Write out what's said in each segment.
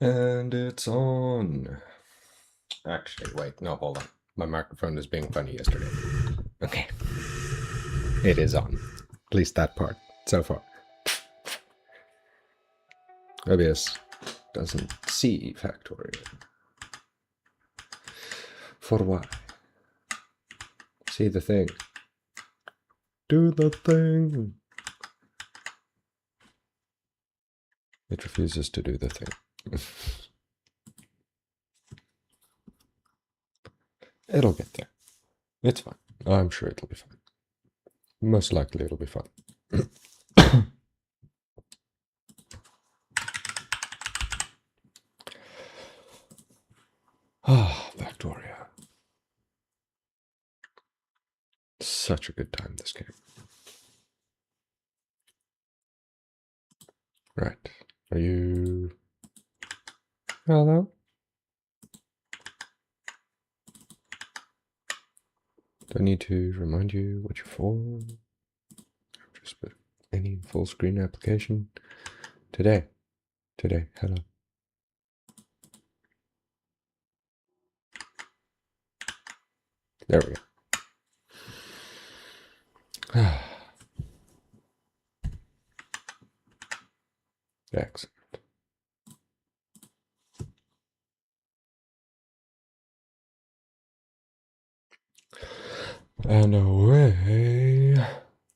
And it's on. Actually, wait, no, hold on. My microphone is being funny yesterday. Okay. It is on. At least that part, so far. OBS doesn't see Factorio. For why? See the thing. Do the thing. It refuses to do the thing. It'll get there. It's fine. I'm sure it'll be fine. Most likely it'll be fine. Ah, Factorio. Such a good time, this game. Right. Are you... Hello? Do I need to remind you what you're for? Just put any full screen application. Today. Hello. There we go. Excellent. And away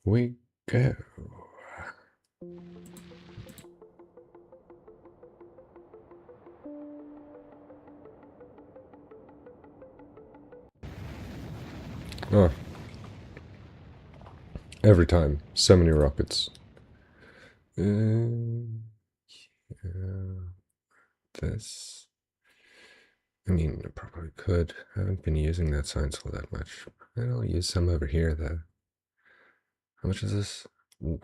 we go. Oh. Every time. So many rockets. Yeah, this. I mean, I probably could. I haven't been using that science all that much. I'll use some over here, though. How much is this? Ooh,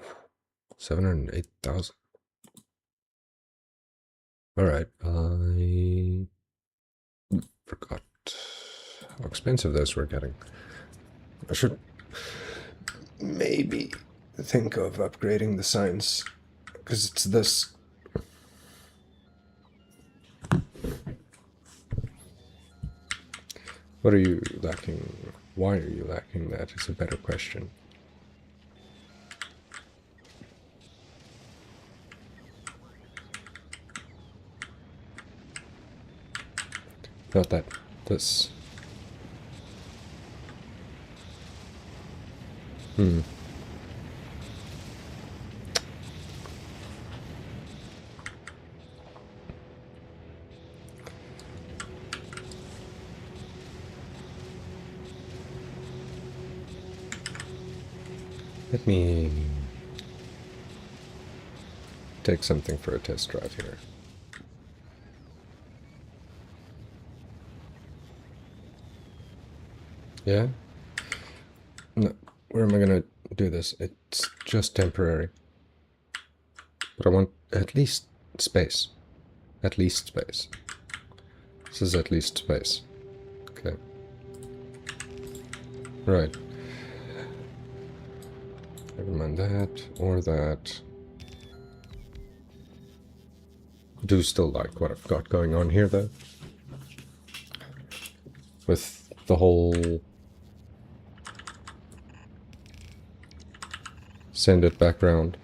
708,000. Alright, I forgot how expensive those were getting. I should maybe think of upgrading the science, because it's this. What are you lacking? Why are you lacking that is a better question. Not that. This. Let me take something for a test drive here. Yeah? No, where am I gonna do this? It's just temporary. But I want at least space. At least space. This is at least space. Okay. Right. Never mind that, or that. I do still like what I've got going on here, though. With the whole... send it background.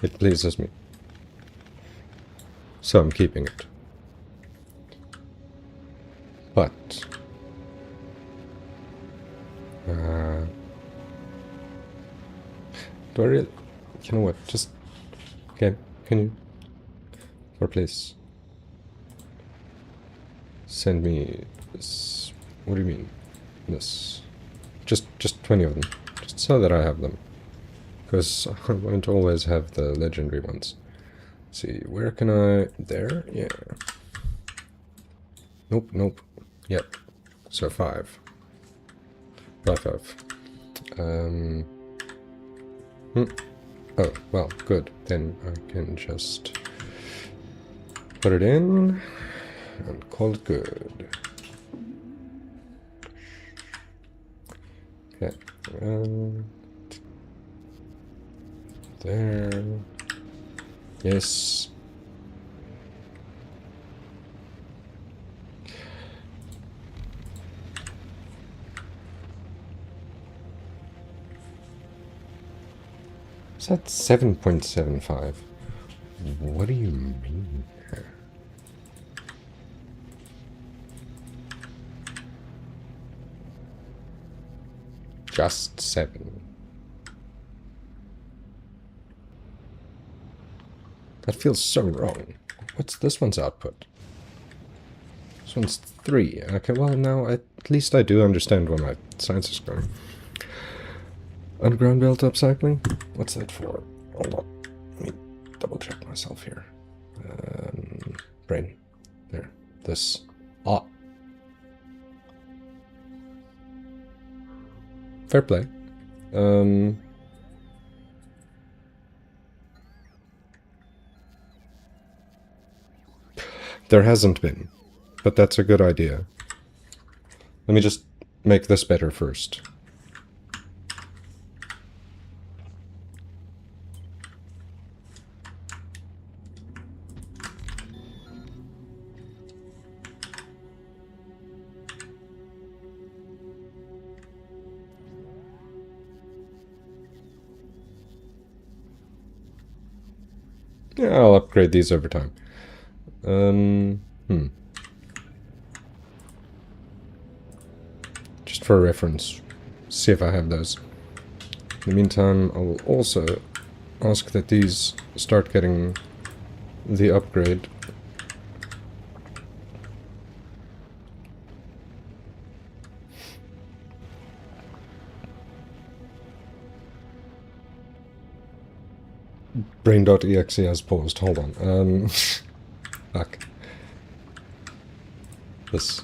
It pleases me. So I'm keeping it. But... do I really... You know what, just... Okay, can you... Or please... send me this... What do you mean? This... Just 20 of them. Just so that I have them. Because I won't always have the legendary ones. Let's see, where can I... There? Yeah. Nope. Yep. So 5. Right, 5. Oh, well, good. Then I can just put it in and call it good. Okay. There. Yes. Is that 7.75? What do you mean? Just 7. That feels so wrong. What's this one's output? This one's 3. Okay, well now at least I do understand where my science is going. Underground belt upcycling? What's that for? Hold on. Let me double check myself here. Brain. There. This. Ah. Fair play. There hasn't been, but that's a good idea. Let me just make this better first. Yeah, I'll upgrade these over time. Just for reference, see if I have those. In the meantime, I will also ask that these start getting the upgrade. Brain.exe has paused. Hold on. Fuck. This.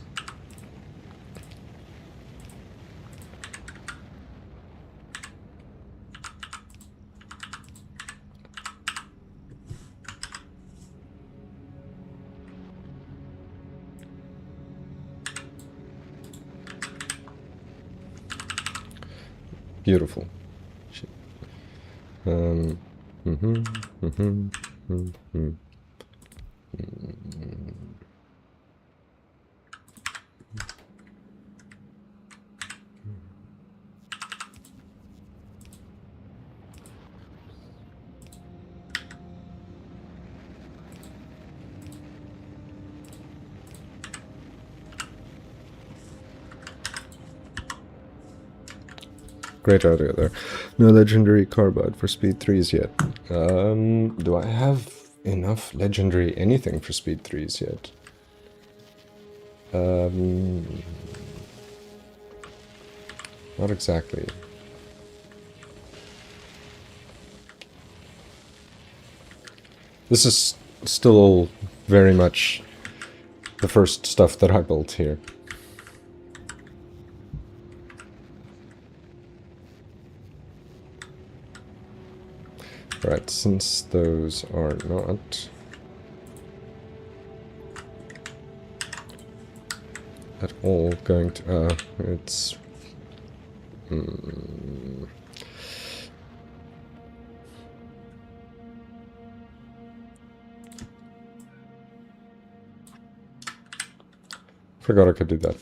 Beautiful. Shit. Great idea there. No legendary carbide for speed 3s yet. Do I have enough legendary anything for speed 3s yet? Not exactly. This is still very much the first stuff that I built here. Right, since those are not at all going to... it's... Forgot I could do that.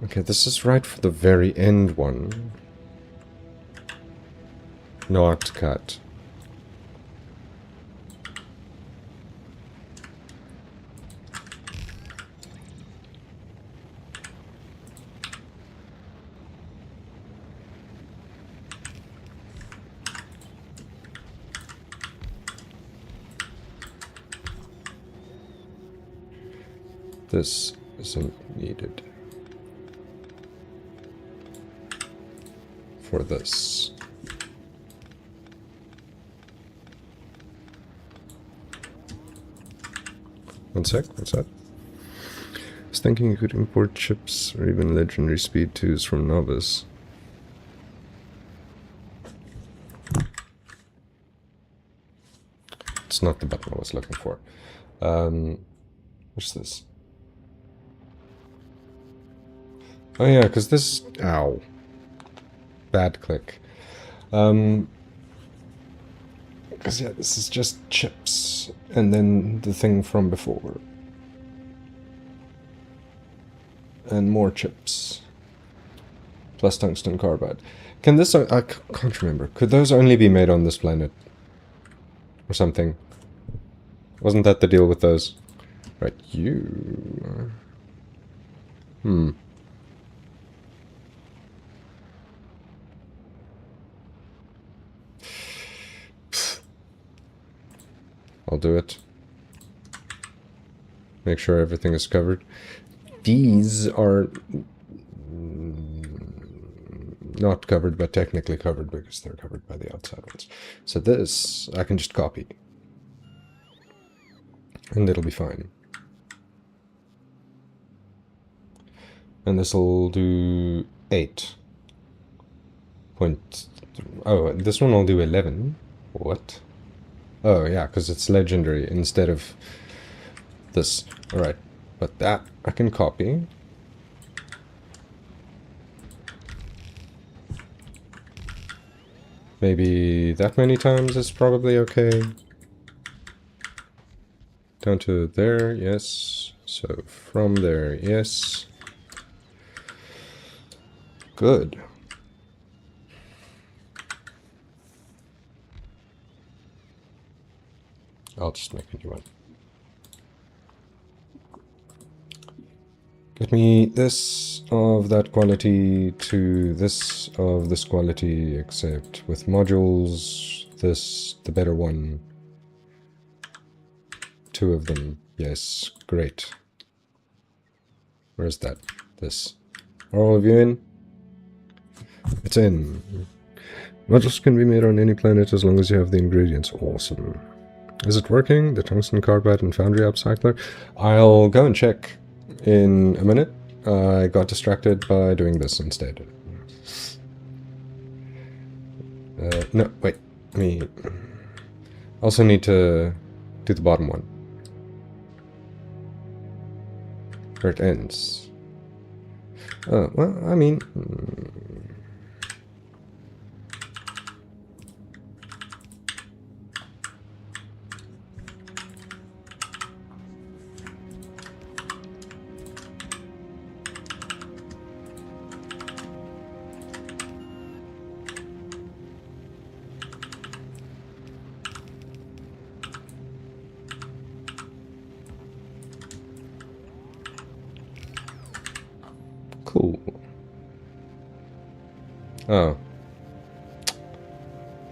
Okay, this is right for the very end one. Not cut. This isn't needed for this. One sec, what's that? I was thinking you could import chips or even legendary speed 2s from Novice. It's not the button I was looking for. What's this? Oh yeah, because this... Ow. Bad click. Because yeah, this is just chips. And then the thing from before. And more chips. Plus tungsten carbide. Can this... I can't remember. Could those only be made on this planet? Or something? Wasn't that the deal with those? Right, you... I'll do it. Make sure everything is covered. These are not covered, but technically covered because they're covered by the outside ones. So this, I can just copy. And it'll be fine. And this will do 8. Oh, this one will do 11. What? Oh, yeah, because it's legendary instead of this. Alright, but that I can copy. Maybe that many times is probably okay. Down to there, yes. So from there, yes. Good. I'll just make a new one. Get me this of that quality to this of this quality, except with modules, this, the better one. 2 of them. Yes, great. Where's that? This. Are all of you in? It's in. Modules can be made on any planet as long as you have the ingredients. Awesome. Is it working? The tungsten carbide and foundry upcycler? I'll go and check in a minute. I got distracted by doing this instead. No, wait. Me. Also need to do the bottom one. Where it ends. Oh, well, I mean... Cool. Oh.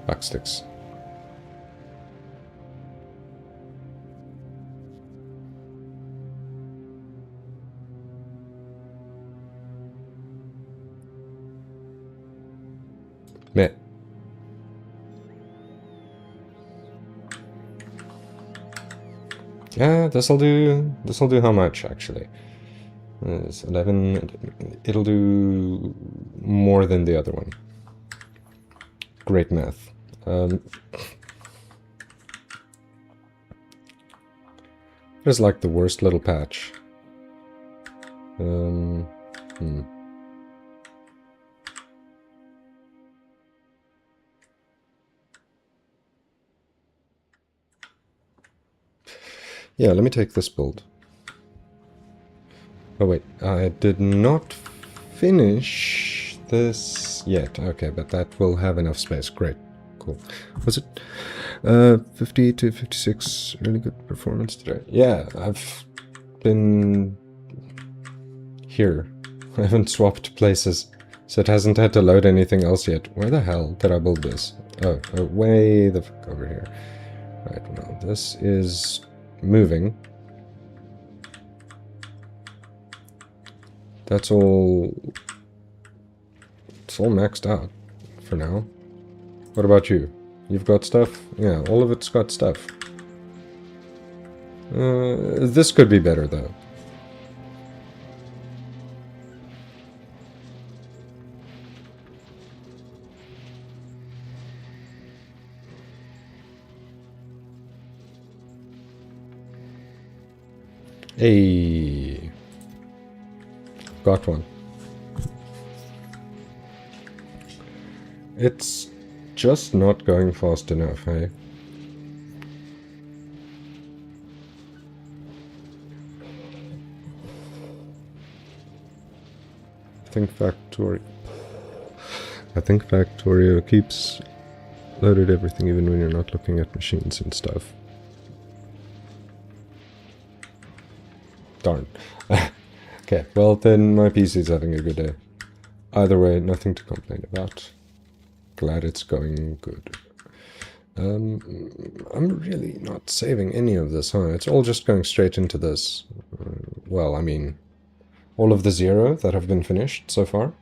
Backsticks. Meh. Yeah, this'll do how much, actually? It's 11, it'll do more than the other one. Great math. It's like the worst little patch. Yeah, let me take this build. Oh wait, I did not finish this yet. Okay, but that will have enough space. Great. Cool. Was it 50 to 56? Really good performance today. Yeah, I've been here. I haven't swapped places, so it hasn't had to load anything else yet. Where the hell did I build this? Oh, way the fuck over here. Right, well, this is moving. That's all... It's all maxed out for now. What about you? You've got stuff? Yeah, all of it's got stuff. This could be better, though. Hey. Got one. It's just not going fast enough, hey? I think Factorio keeps loaded everything even when you're not looking at machines and stuff. Darn. Okay, well then my PC's having a good day. Either way, nothing to complain about. Glad it's going good. I'm really not saving any of this, huh? It's all just going straight into this. Well, I mean, all of the 0 that have been finished so far.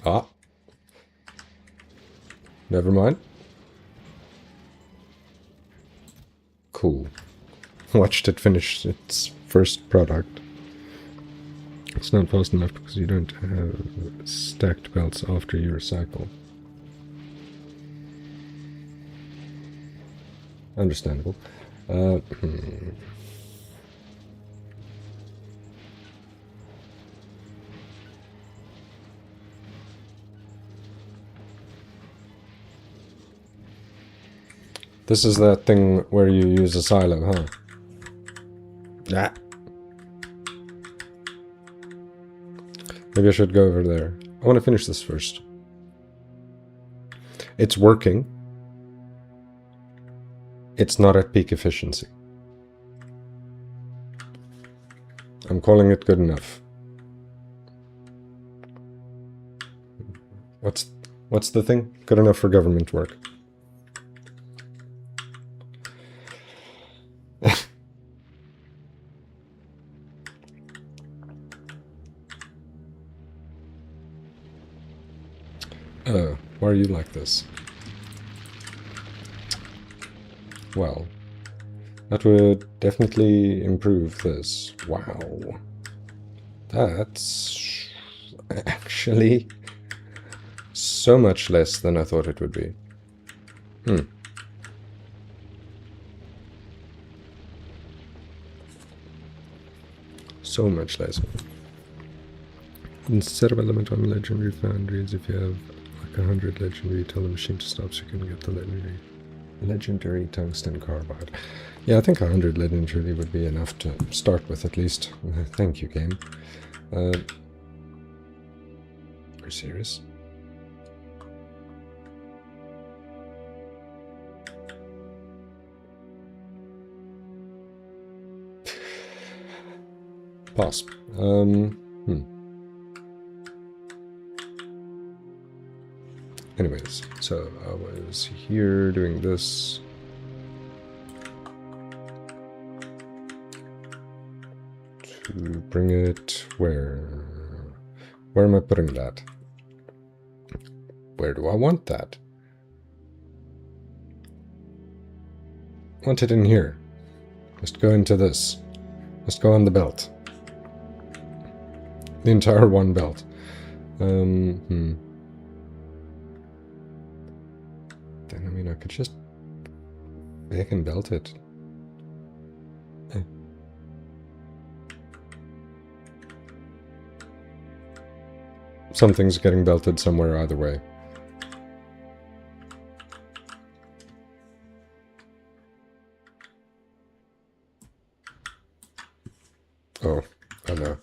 Ah. Never mind. Cool. Watched it finish its first product. It's not fast enough because you don't have stacked belts after you recycle. Understandable. This is that thing where you use a silo, huh? Ah. Maybe I should go over there. I want to finish this first. It's working. It's not at peak efficiency. I'm calling it good enough. What's the thing? Good enough for government work. Why are you like this? Well, that would definitely improve this. Wow. That's actually so much less than I thought it would be. So much less. Instead of a limit on legendary foundries, if you have like 100 legendary, tell the machine to stop so you can get the legendary tungsten carbide. Yeah, I think 100 legendary would be enough to start with at least. Thank you, game. Are you serious? Pass. Anyways, so I was here doing this. To bring it where? Where am I putting that? Where do I want that? I want it in here. Must go into this. Must go on the belt. The entire one belt. Then, I mean, I could just back and belt it. Something's getting belted somewhere either way. Oh no.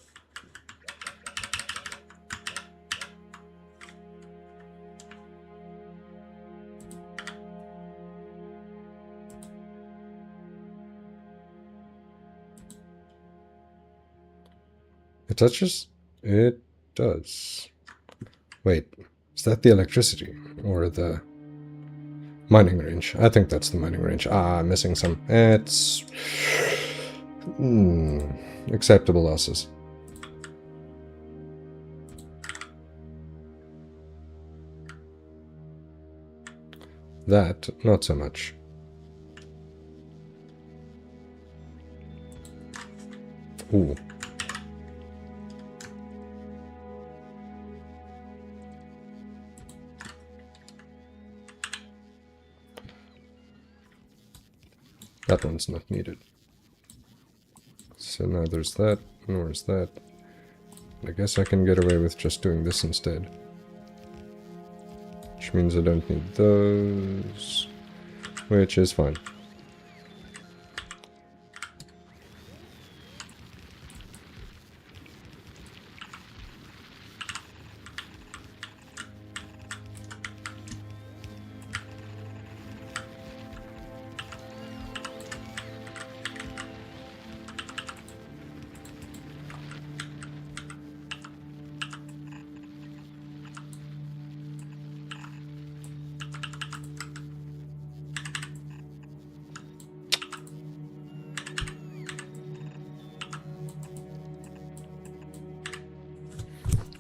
It touches? It does. Wait, is that the electricity? Or the mining range? I think that's the mining range. Ah, I'm missing some. It's... acceptable losses. That, not so much. Ooh. That one's not needed. So now there's that, nor is that. I guess I can get away with just doing this instead. Which means I don't need those. Which is fine.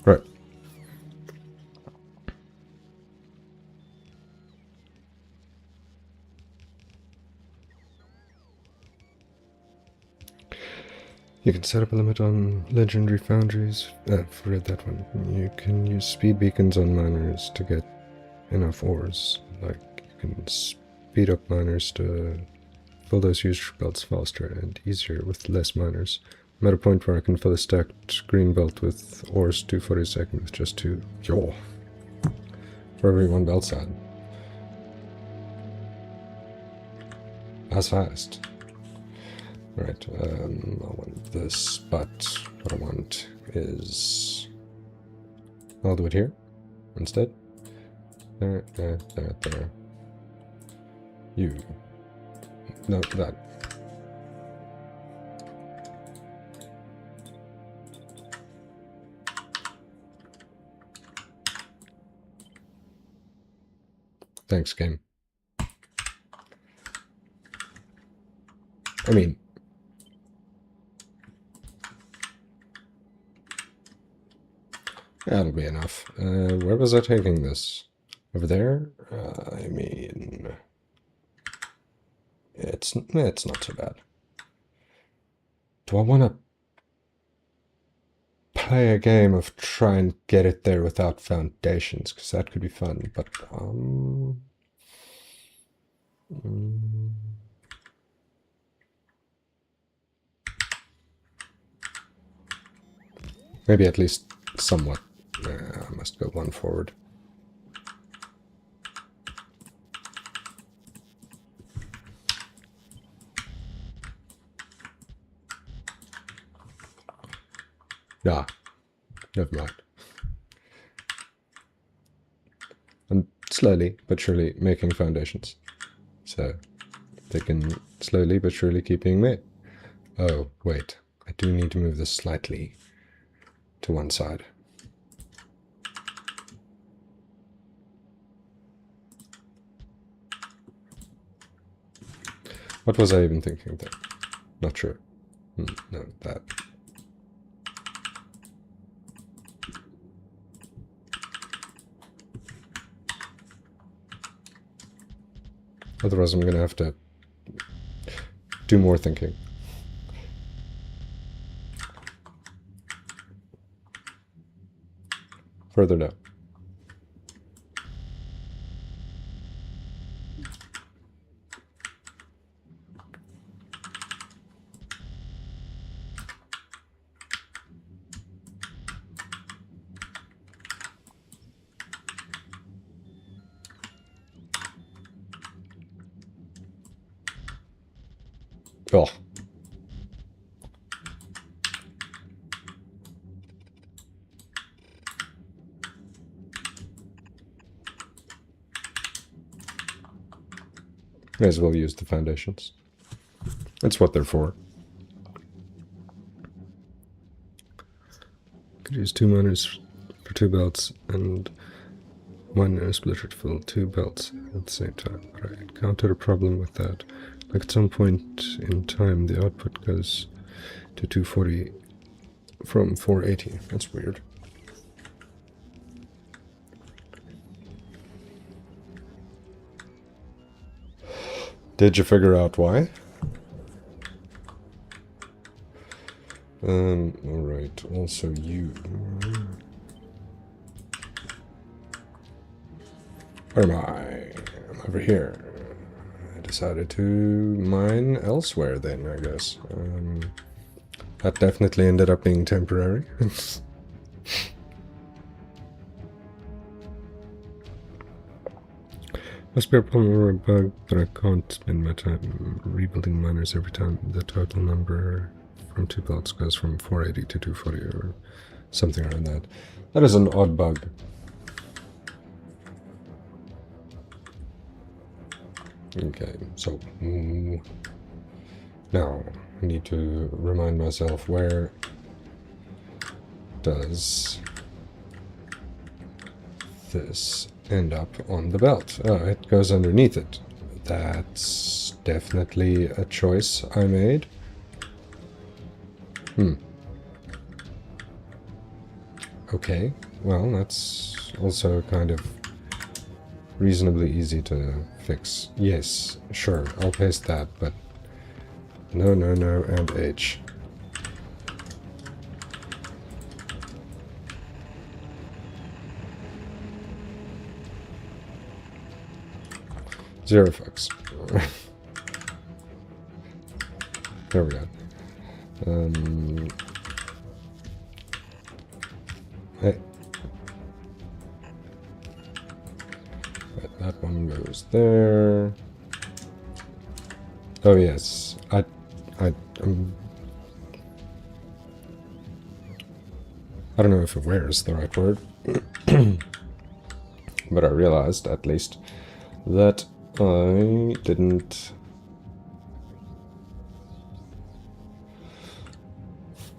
Right. You can set up a limit on legendary foundries. Forget that one. You can use speed beacons on miners to get enough ores. Like, you can speed up miners to fill those huge belts faster and easier with less miners. I'm at a point where I can fill a stacked green belt with ores 240 a second with just 2. Yo! For every 1 belt side. That's fast. Right, I want this, but what I want is... I'll do it here instead. There. You. No, that. Thanks, game. I mean... That'll be enough. Where was I taking this? Over there? I mean... It's not so bad. Do I want to play a game of try and get it there without foundations? Because that could be fun, but... Maybe at least somewhat. I must go 1 forward. Yeah, never mind. I'm slowly but surely making foundations. So they can slowly but surely keep being made. Oh, wait. I do need to move this slightly to one side. What was I even thinking there? Not sure. No, that. Otherwise I'm going to have to do more thinking. Further down. Oh. May as well use the foundations. That's what they're for. Could use 2 miners for 2 belts and 1 miner splitter to fill 2 belts at the same time. But I encountered a problem with that. Like at some point in time the output goes to 240 from 480. That's weird. Did you figure out why? Alright, also you. Where am I? I'm over here. I decided to mine elsewhere then, I guess. That definitely ended up being temporary. Must be a problem or a bug, but I can't spend my time rebuilding miners every time. The total number from 2 blocks goes from 480 to 240 or something around that. That is an odd bug. Okay, so now I need to remind myself, where does this end up on the belt? Oh, it goes underneath it. That's definitely a choice I made. Okay, well, that's also kind of reasonably easy to fix. Yes, sure, I'll paste that, but no, no, no, and H. Zero fucks. There we go. Hey. That one goes there. Oh yes, I don't know if aware is the right word, but I realized at least that I didn't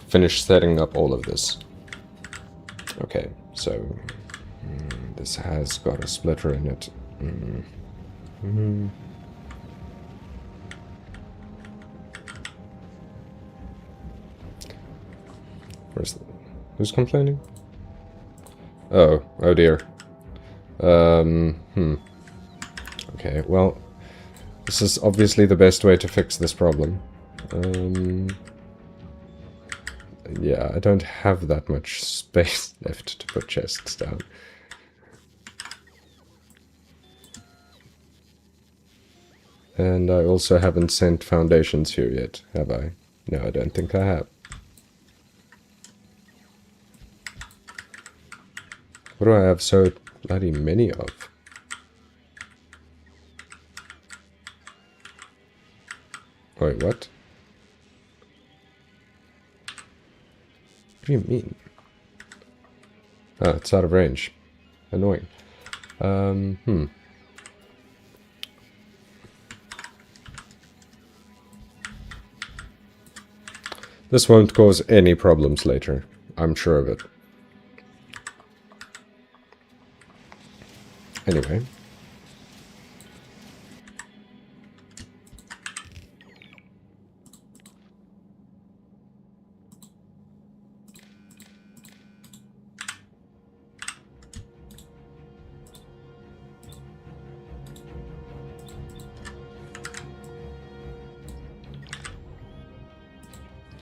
finish setting up all of this. Okay, so this has got a splitter in it. Who's complaining? Oh dear. Okay, well, this is obviously the best way to fix this problem. Yeah, I don't have that much space left to put chests down. And I also haven't sent foundations here yet, have I? No, I don't think I have. What do I have so bloody many of? Wait, what? What do you mean? Ah, it's out of range. Annoying. This won't cause any problems later. I'm sure of it. Anyway.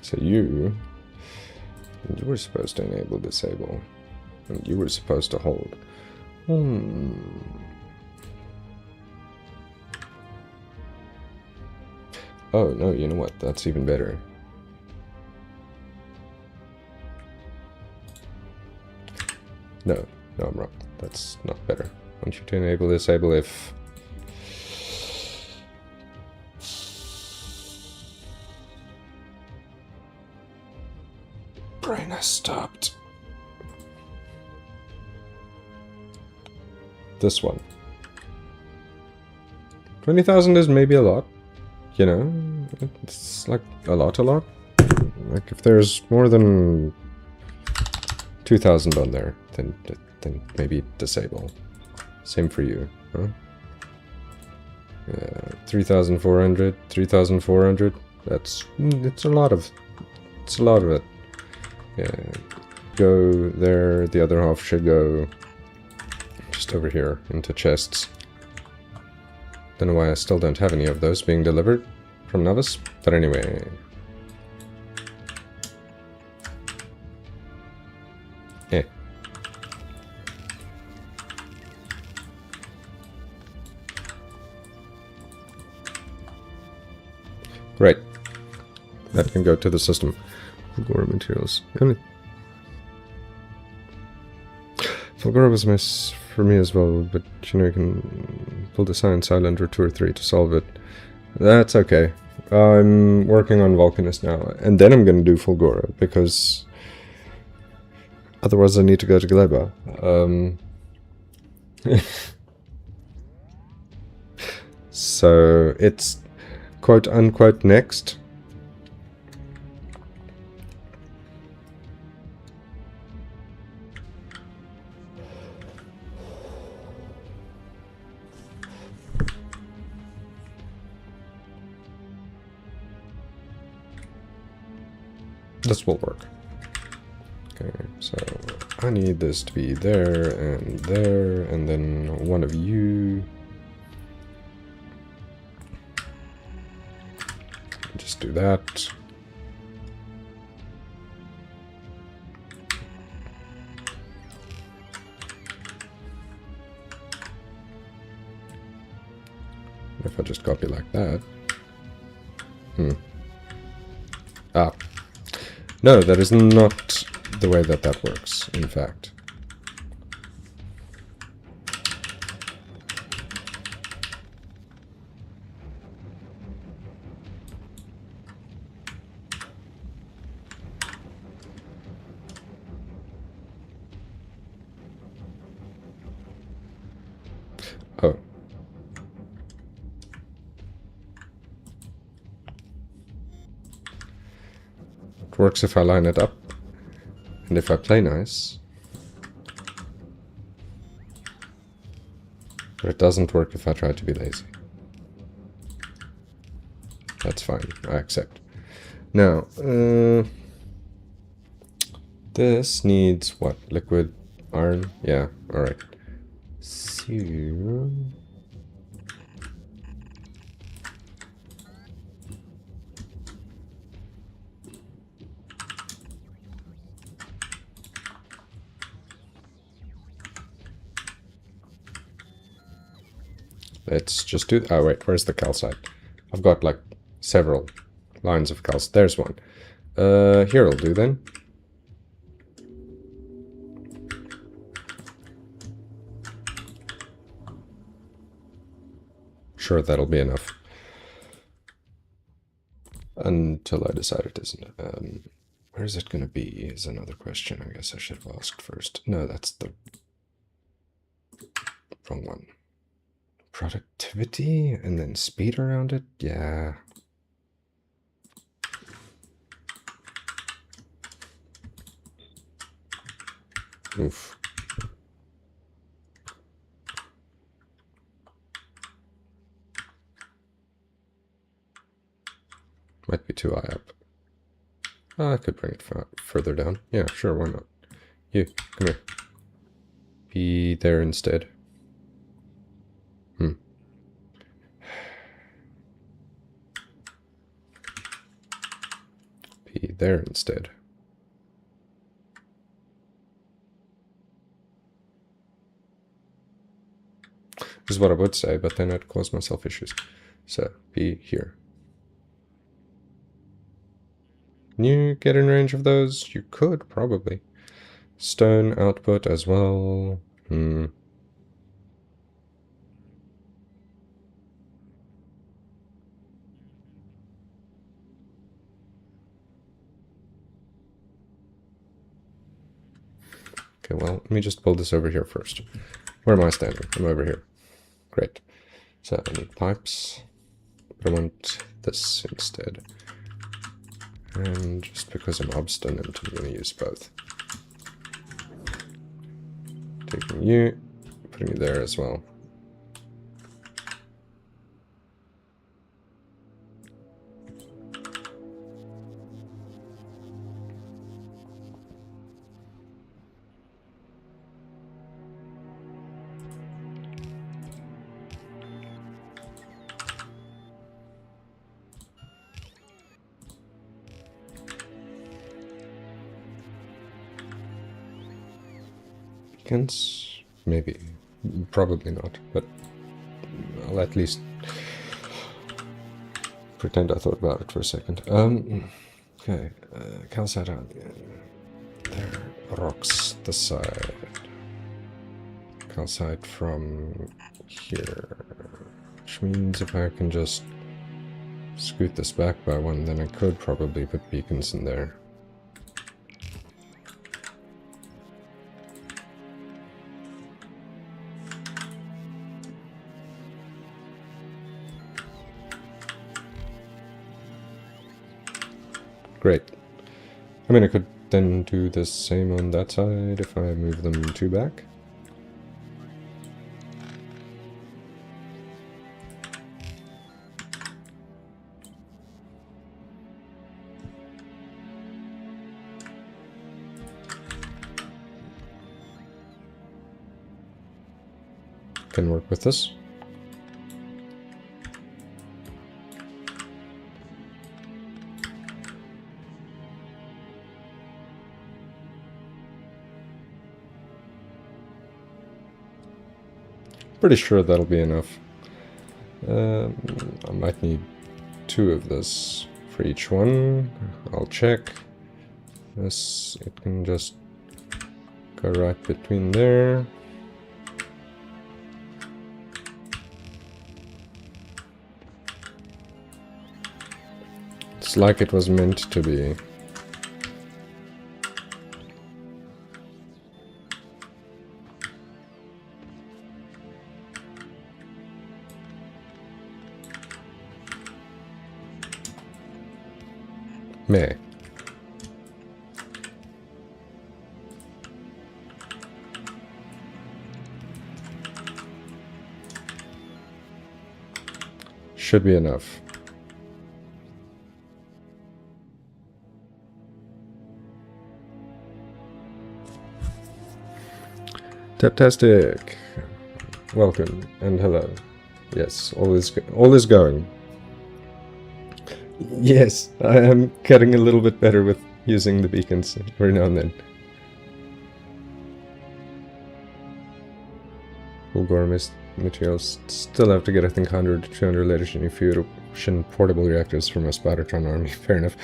So you were supposed to enable disable, and you were supposed to hold. Oh, no, you know what? That's even better. No, I'm wrong. That's not better. I want you to enable disable if... Brain has stopped. This one. 20,000 is maybe a lot. You know? It's like a lot. Like if there's more than 2,000 on there, then maybe disable. Same for you, huh? Yeah, 3,400, 3,400. It's a lot of it. Yeah, go there. The other half should go just over here into chests. Don't know why I still don't have any of those being delivered from Novice, but anyway. Right. That can go to the system. Core materials. Fulgura was miss for me as well, but you know, you can build a science island or 2 or 3 to solve it. That's okay. I'm working on Vulcanus now, and then I'm gonna do Fulgura, because otherwise I need to go to Gleba. So it's quote unquote next. This will work. Okay, so I need this to be there, and then one of you. Just do that. If I just copy like that. Ah. No, that is not the way that that works, in fact. Oh. It works if I line it up, and if I play nice. But it doesn't work if I try to be lazy. That's fine, I accept. Now, this needs what? Liquid iron? Yeah, alright. So... let's just do... oh wait, where's the calcite? I've got like several lines of calcite. There's one. Here will do then. Sure, that'll be enough. Until I decide it isn't. Where is it going to be is another question. I guess I should have asked first. No, that's the wrong one. Productivity and then speed around it? Yeah. Oof. Might be too high up. Oh, I could bring it further down. Yeah, sure, why not? You, come here. Be there instead. Be there instead. This is what I would say, but then I'd cause myself issues. So, be here. Can you get in range of those? You could, probably. Stone output as well. Okay, well, let me just build this over here first. Where am I standing? I'm over here. Great. So I need pipes, but I want this instead. And just because I'm obstinate, I'm going to use both. Taking you, putting you there as well. Beacons? Maybe. Probably not, but I'll at least pretend I thought about it for a second. Okay, calcite out there. Rocks this side. outside from here. Which means if I can just scoot this back by one, then I could probably put beacons in there. Great. I mean, I could then do the same on that side if I move them 2 back. Can work with this. Pretty sure that'll be enough. I might need 2 of this for each one. I'll check. This, it can just go right between there. It's like it was meant to be. Meh. Should be enough. Taptastic. Welcome and hello. Yes, all is going. Yes, I am getting a little bit better with using the beacons every now and then. Vulcanus materials. Still have to get, I think, 100 to 200 legendary fusion portable reactors for my Spidertron army. Fair enough.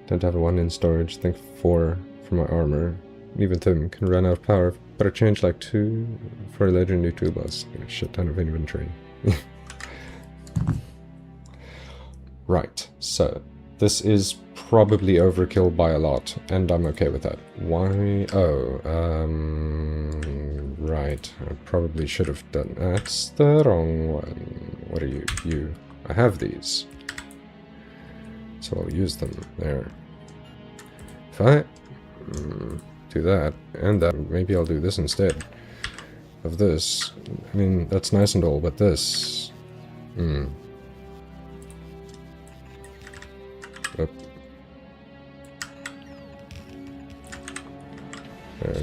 Don't have a 1 in storage. I think 4 for my armor. Even them can run out of power. But I change like 2 for a legendary toolbox. A shit ton of inventory. Right, so this is probably overkill by a lot, and I'm okay with that. Why? Oh, right. I probably should have done. That's the wrong one. What are you? You. I have these, so I'll use them there. If I do that and that, maybe I'll do this instead of this. I mean, that's nice and all, but this.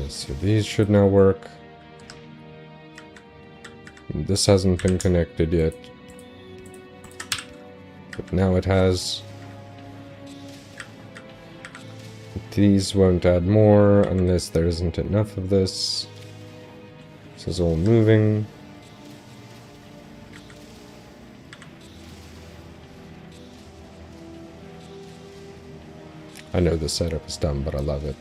So these should now work. This hasn't been connected yet, but now it has. These won't add more unless there isn't enough of this. This is all moving. I know the setup is dumb, but I love it.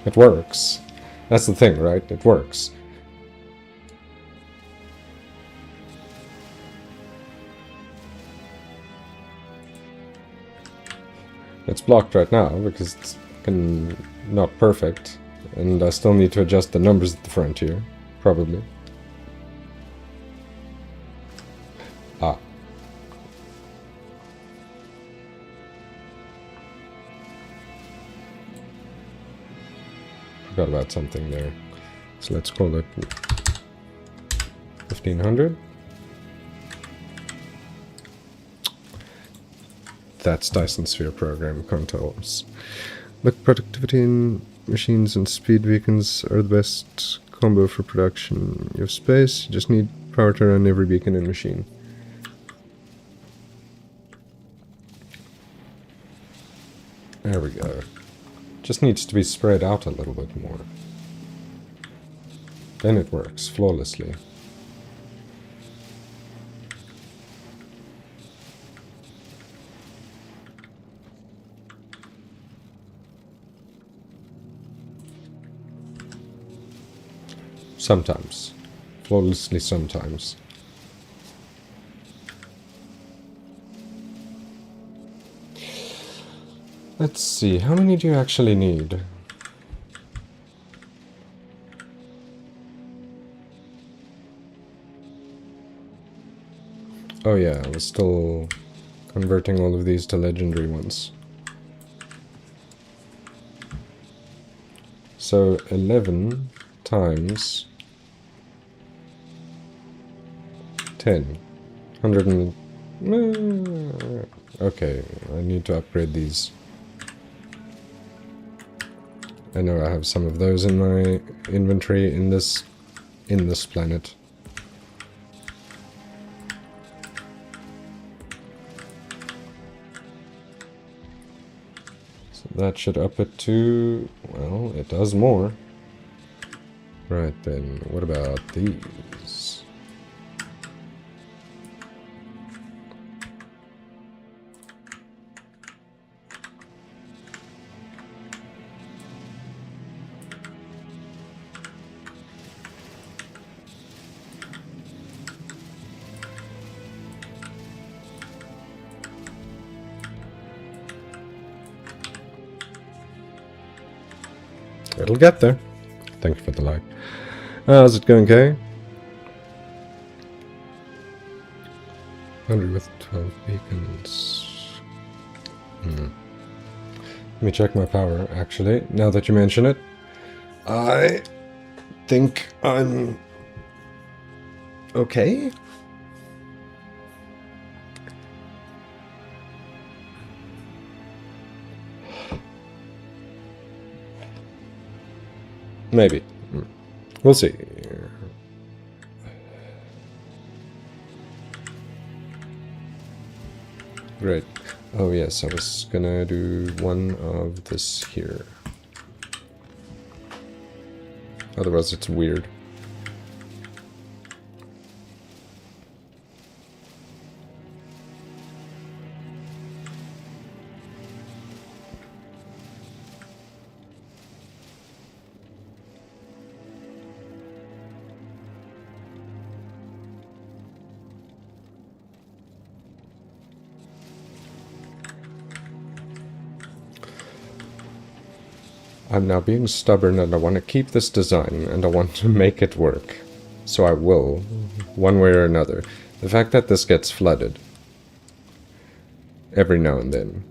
It works. That's the thing, right? It works. It's blocked right now because it's not perfect, and I still need to adjust the numbers at the front here, probably. Ah. Forgot about something there. So let's call it 1500. That's Dyson Sphere program controls. Look, productivity in machines and speed beacons are the best combo for production. You have space, you just need power to run every beacon and machine. There we go. Just needs to be spread out a little bit more. Then it works flawlessly. Sometimes. Flawlessly sometimes. Let's see, how many do you actually need? Oh yeah, I was still converting all of these to legendary ones. So 11 times 10. 100 and... okay, I need to upgrade these. I know I have some of those in my inventory in this planet. So that should up it to... well, it does more. Right then, what about these? It'll get there. Thank you for the like. How's it going, Kay? 100 with 12 beacons. Let me check my power, actually, now that you mention it. I think I'm okay. Maybe. We'll see. Great. Oh yes, I was gonna do one of this here. Otherwise it's weird. I'm now being stubborn and I want to keep this design and I want to make it work. So I will, one way or another. The fact that this gets flooded every now and then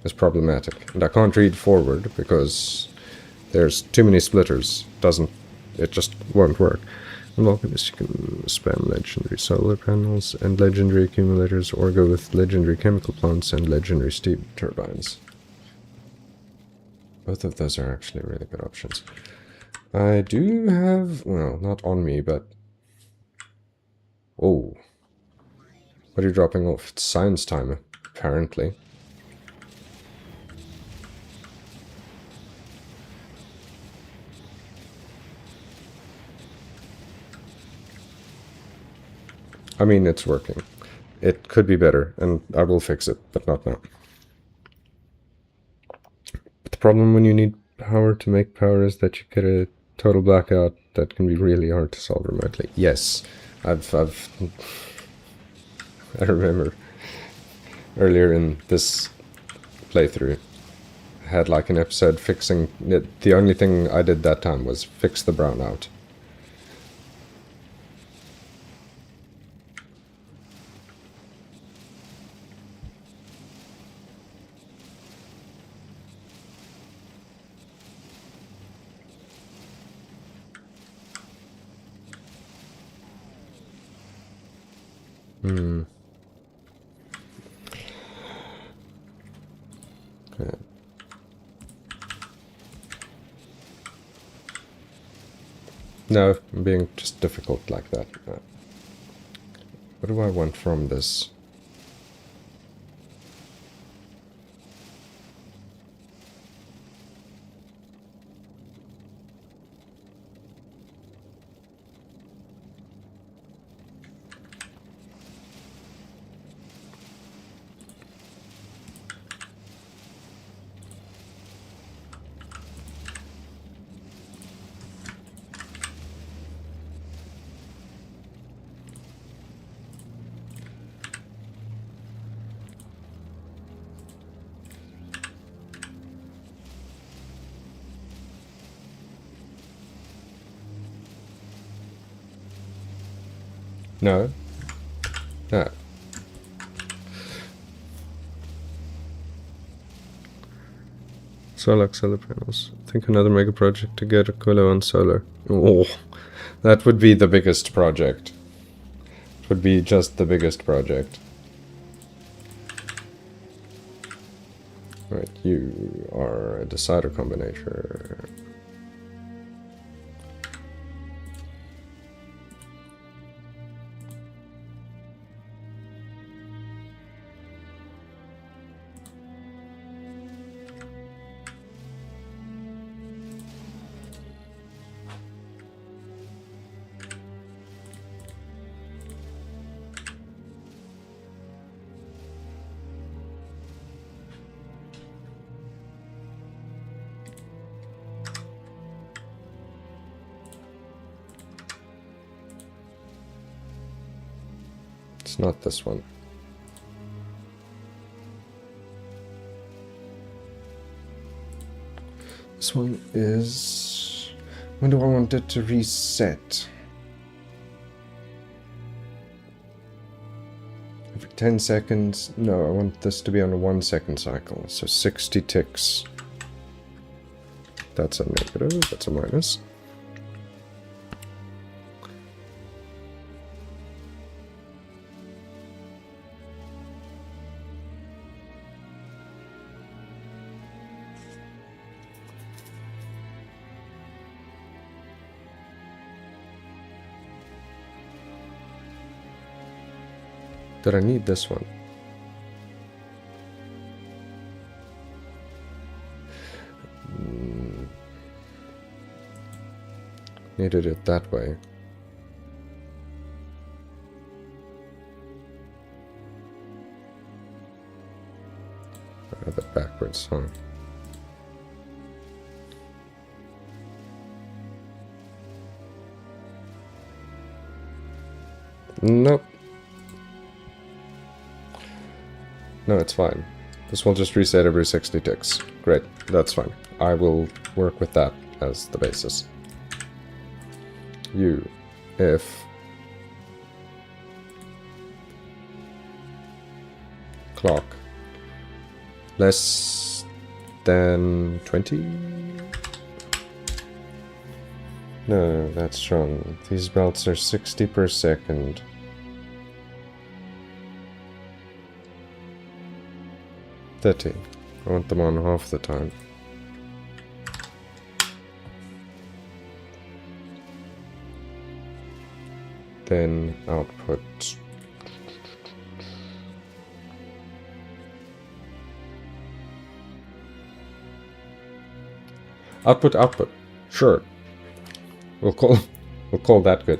is problematic. And I can't read forward because there's too many splitters. It just won't work. In Vulcanus you can spam legendary solar panels and legendary accumulators, or go with legendary chemical plants and legendary steam turbines. Both of those are actually really good options. I do have, well, not on me, but... oh. What are you dropping off? It's science time, apparently. I mean, it's working. It could be better, and I will fix it, but not now. But the problem when you need power to make power is that you get a total blackout that can be really hard to solve remotely. Yes, I remember earlier in this playthrough, I had like an episode fixing it. The only thing I did that time was fix the brownout. Okay. No, I'm being just difficult like that. What do I want from this? No. No. Solar panels. I think another mega project to get a Colo on solar. Oh, that would be the biggest project. It would be just the biggest project. Right, you are a decider combinator. It's not this one. This one is... When do I want it to reset? Every 10 seconds? No, I want this to be on a 1 second cycle. So 60 ticks. That's a negative, that's a minus. Did I need this one? Needed it that way. I have it backwards, huh? Nope. No, it's fine. This will just reset every 60 ticks. Great, that's fine. I will work with that as the basis. If clock less than 20? No, that's wrong. These belts are 60 per second. I want them on half the time. Then output. Output. Sure. We'll call that good.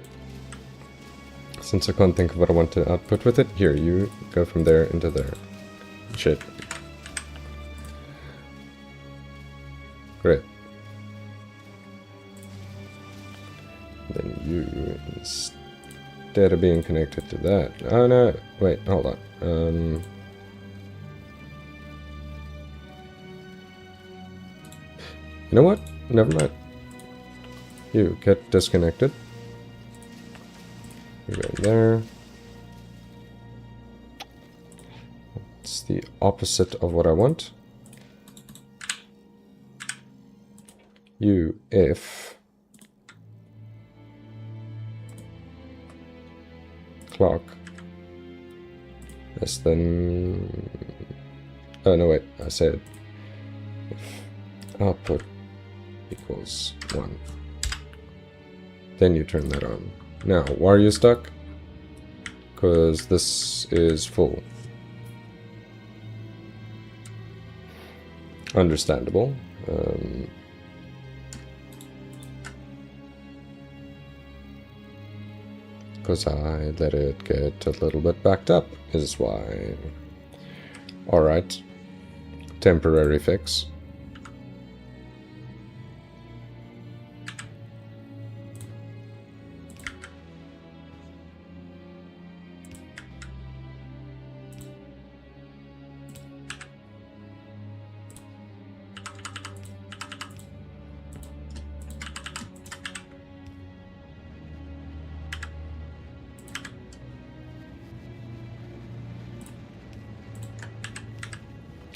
Since I can't think of what I want to output with it, here, you go from there into there. Shit. Great. Then you, instead of being connected to that... Oh no, wait, hold on. You know what? Never mind. You get disconnected. You go there. It's the opposite of what I want. If clock less than... Oh no, wait, I said if output equals 1. Then you turn that on. Now, why are you stuck? Because this is full. Understandable. Because I let it get a little bit backed up, is why. Alright. Temporary fix.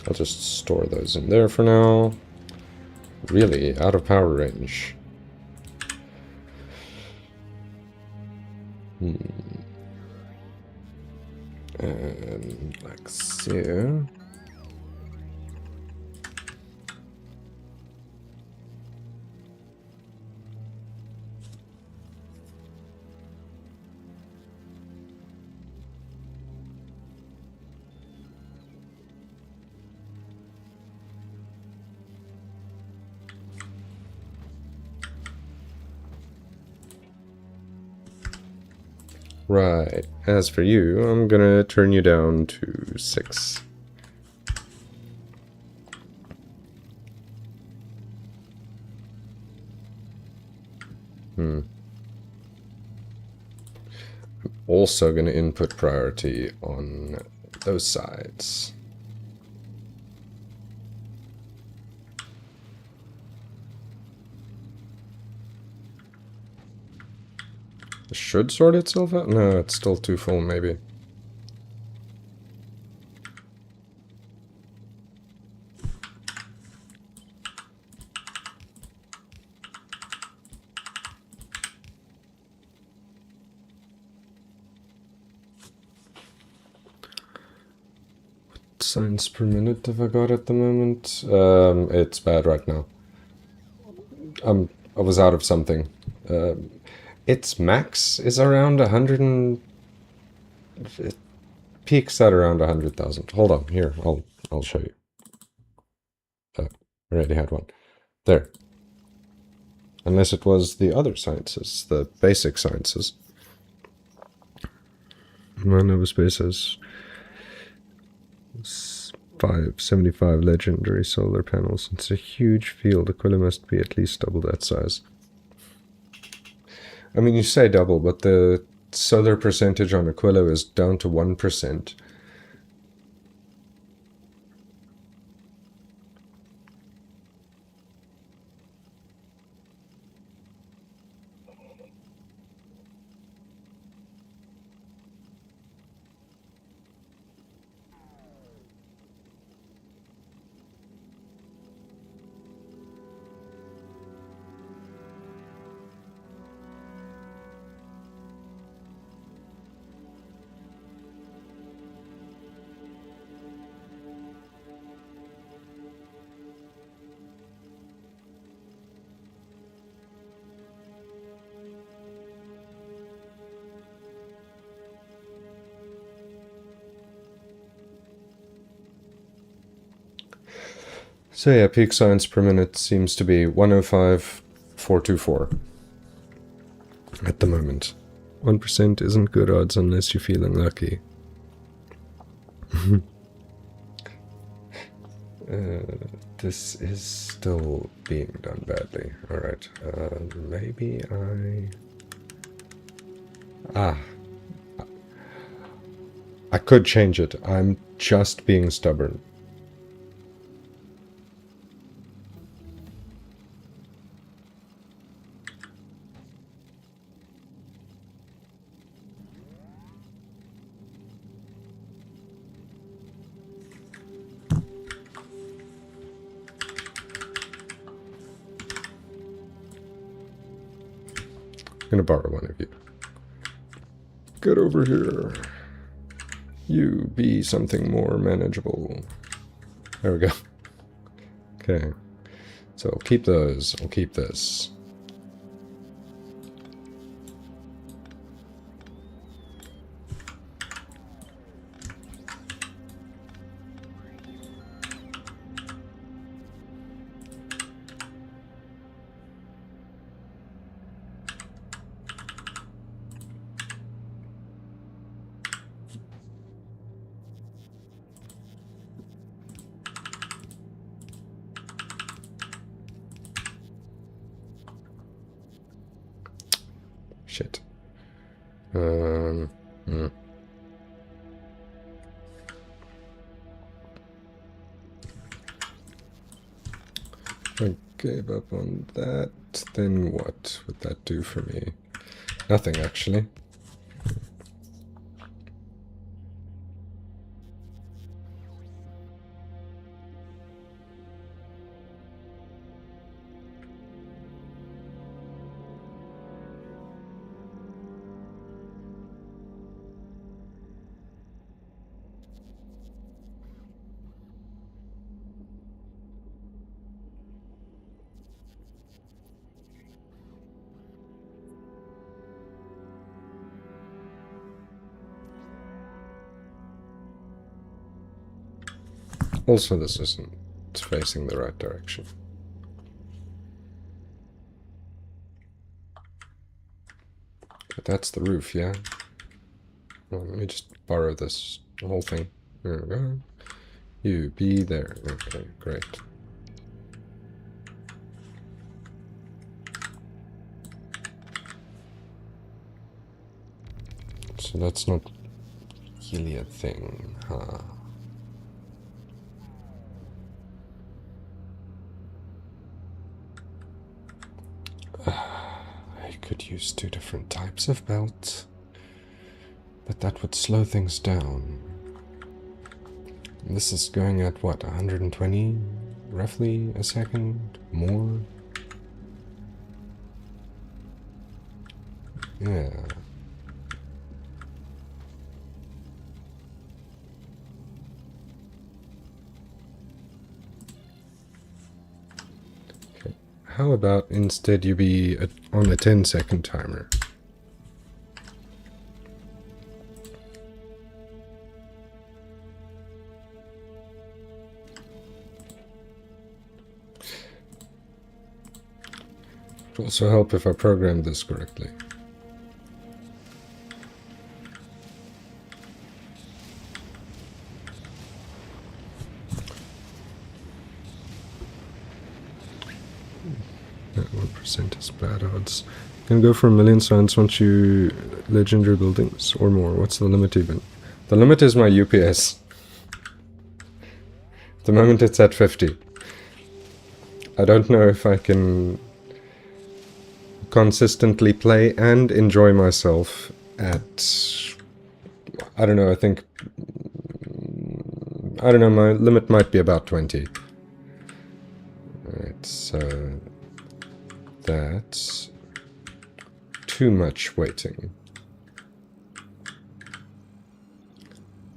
I'll just store those in there for now. Really, out of power range. And like so. Right, as for you, I'm gonna turn you down to 6. Also gonna input priority on those sides. This should sort itself out? No, it's still too full, maybe. What signs per minute have I got at the moment? It's bad right now. I was out of something. Its max is around 100 and... It peaks at around 100,000. Hold on, here, I'll show you. I already had one. There. Unless it was the other sciences, the basic sciences. My Nova Space has 575 legendary solar panels. It's a huge field. Aquila must be at least double that size. I mean, you say double, but the solar percentage on Aquila is down to 1%. So yeah, peak science per minute seems to be 105,424 at the moment. 1% isn't good odds unless you're feeling lucky. This is still being done badly. Alright, maybe I could change it. I'm just being stubborn. I'm gonna borrow one of you. Get over here. You be something more manageable. There we go. Okay. So I'll keep those. I'll keep this. Shit. I gave up on that, then what would that do for me? Nothing, actually. Also, this isn't facing the right direction. But that's the roof, yeah? Well, let me just borrow this whole thing. There we go. You be there. Okay, great. So that's not really a thing, huh? I could use 2 different types of belt, but that would slow things down. This is going at what, 120 roughly a second? More? Yeah. Okay. How about instead you be on a 10-second timer? It would also help if I programmed this correctly. That 1% is bad odds. You can go for 1,000,000 signs once you legendary buildings or more. What's the limit even? The limit is my UPS. At the moment it's at 50. I don't know if I can consistently play and enjoy myself at... I don't know, I think... I don't know, my limit might be about 20. Alright, so... That's... too much waiting.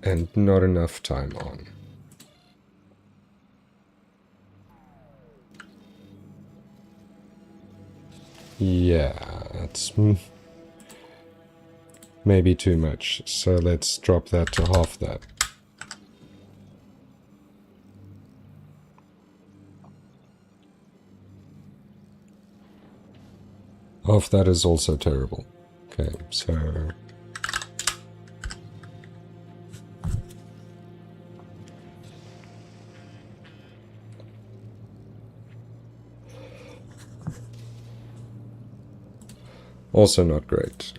And not enough time on. Yeah, that's maybe too much. So let's drop that to half that. Half that is also terrible. Okay, so... also not great.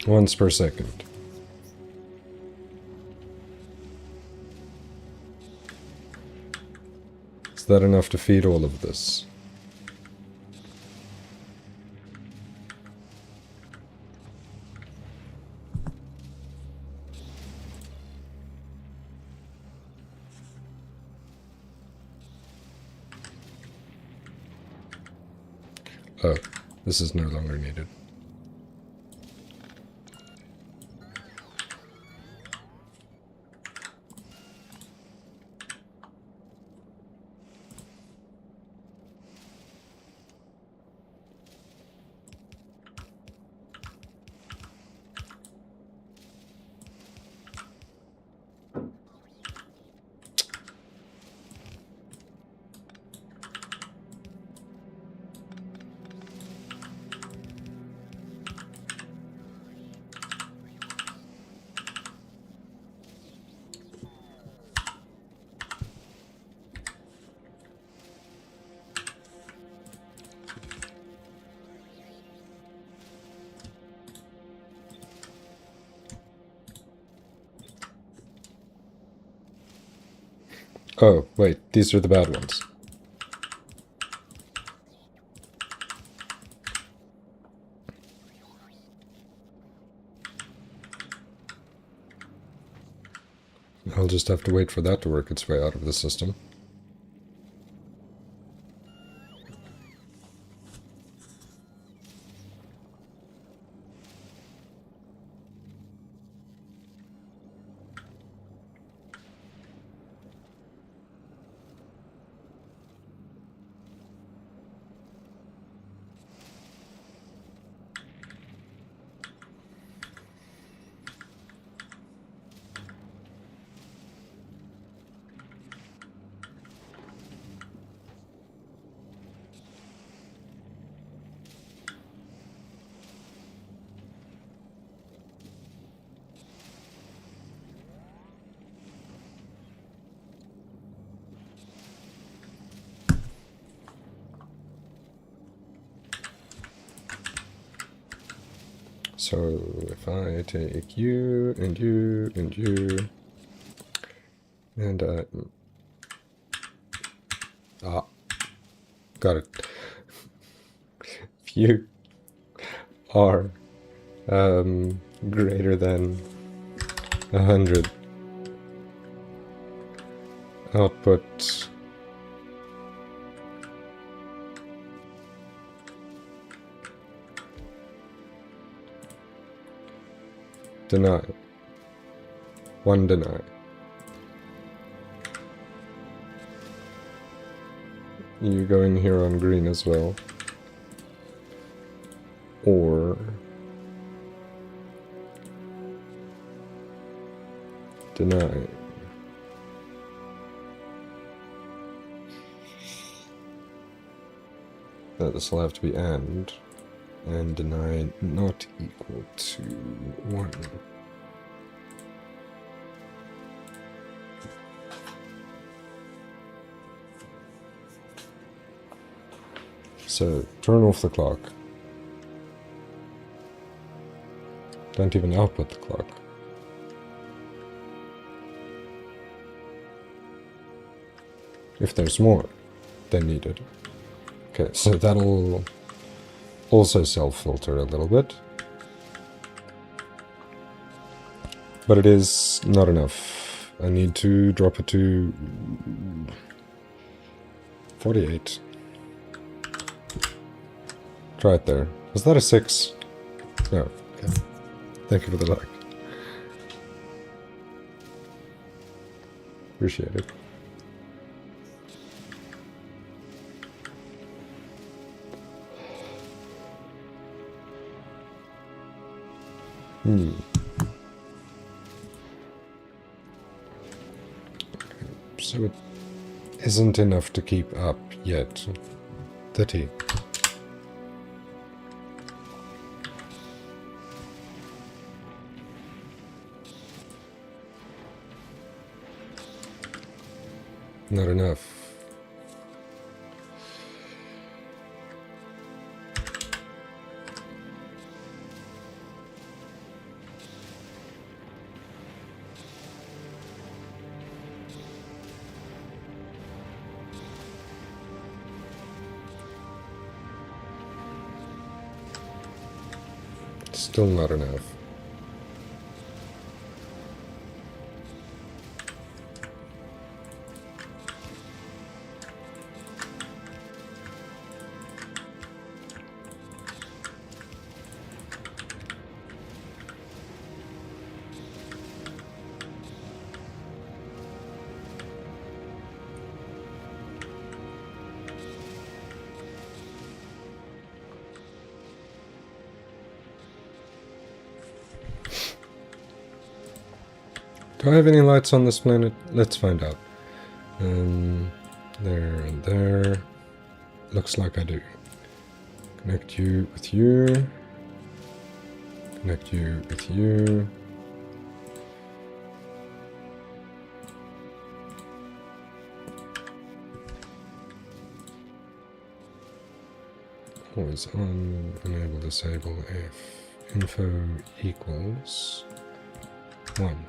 Once per second. Is that enough to feed all of this? Oh, this is no longer needed. Oh, wait, these are the bad ones. I'll just have to wait for that to work its way out of the system. So if I take you and you and you and got it. If you are greater than 100, output deny. One deny. You go in here on green as well. Or deny. This will have to be and deny not equal to 1. So turn off the clock. Don't even output the clock. If there's more than needed. Okay, so that'll also self-filter a little bit. But it is not enough. I need to drop it to 48. Try it there. Was that a 6? No. Okay. Thank you for the like. Appreciate it. So it isn't enough to keep up yet. 30. Not enough. Still not enough. Do I have any lights on this planet? Let's find out. There and there. Looks like I do. Connect you with you. Connect you with you. Always on, enable, disable if info equals 1.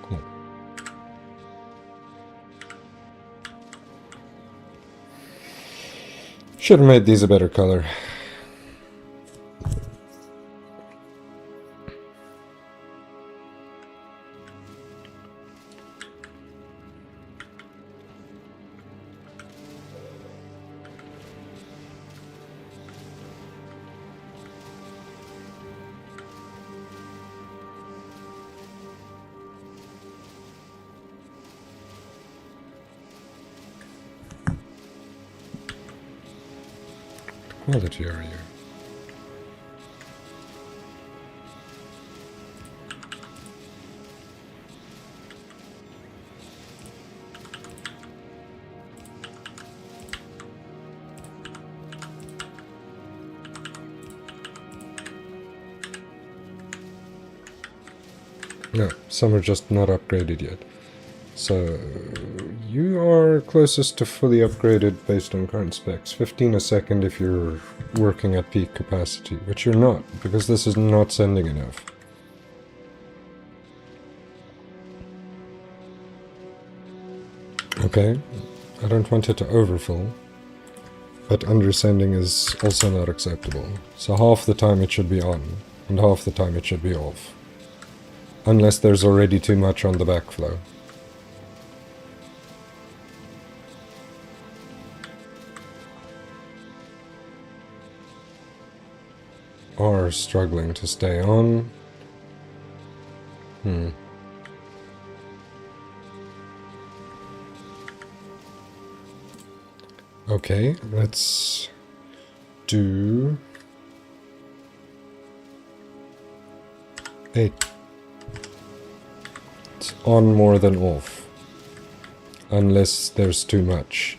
Cool. Should have made these a better color. What quality are you? No, some are just not upgraded yet. So, you are closest to fully upgraded based on current specs. 15 a second if you're working at peak capacity, which you're not, because this is not sending enough. Okay, I don't want it to overfill, but undersending is also not acceptable. So half the time it should be on, and half the time it should be off. Unless there's already too much on the backflow. Are struggling to stay on. Okay, let's do 8. It's on more than off. Unless there's too much.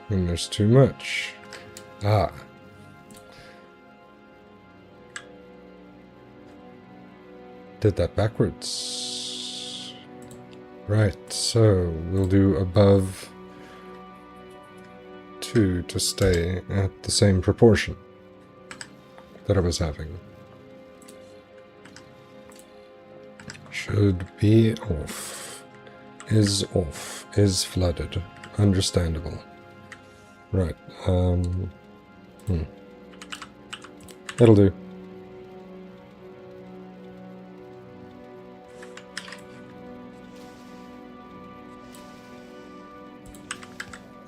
And there's too much. Ah. Did that backwards. Right, so we'll do above 2 to stay at the same proportion that I was having. Should be off. Is off. Is flooded. Understandable. Right, That'll do.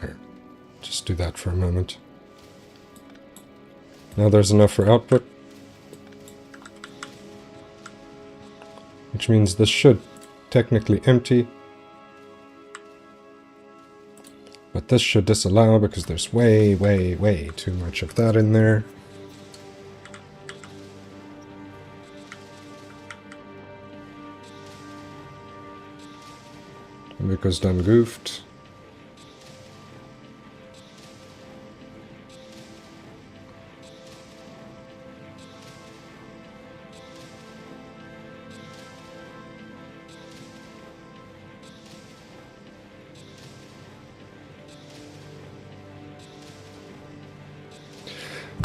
Here, just do that for a moment. Now there's enough for output. Which means this should technically empty. But this should disallow because there's way, way, way too much of that in there. Because done goofed.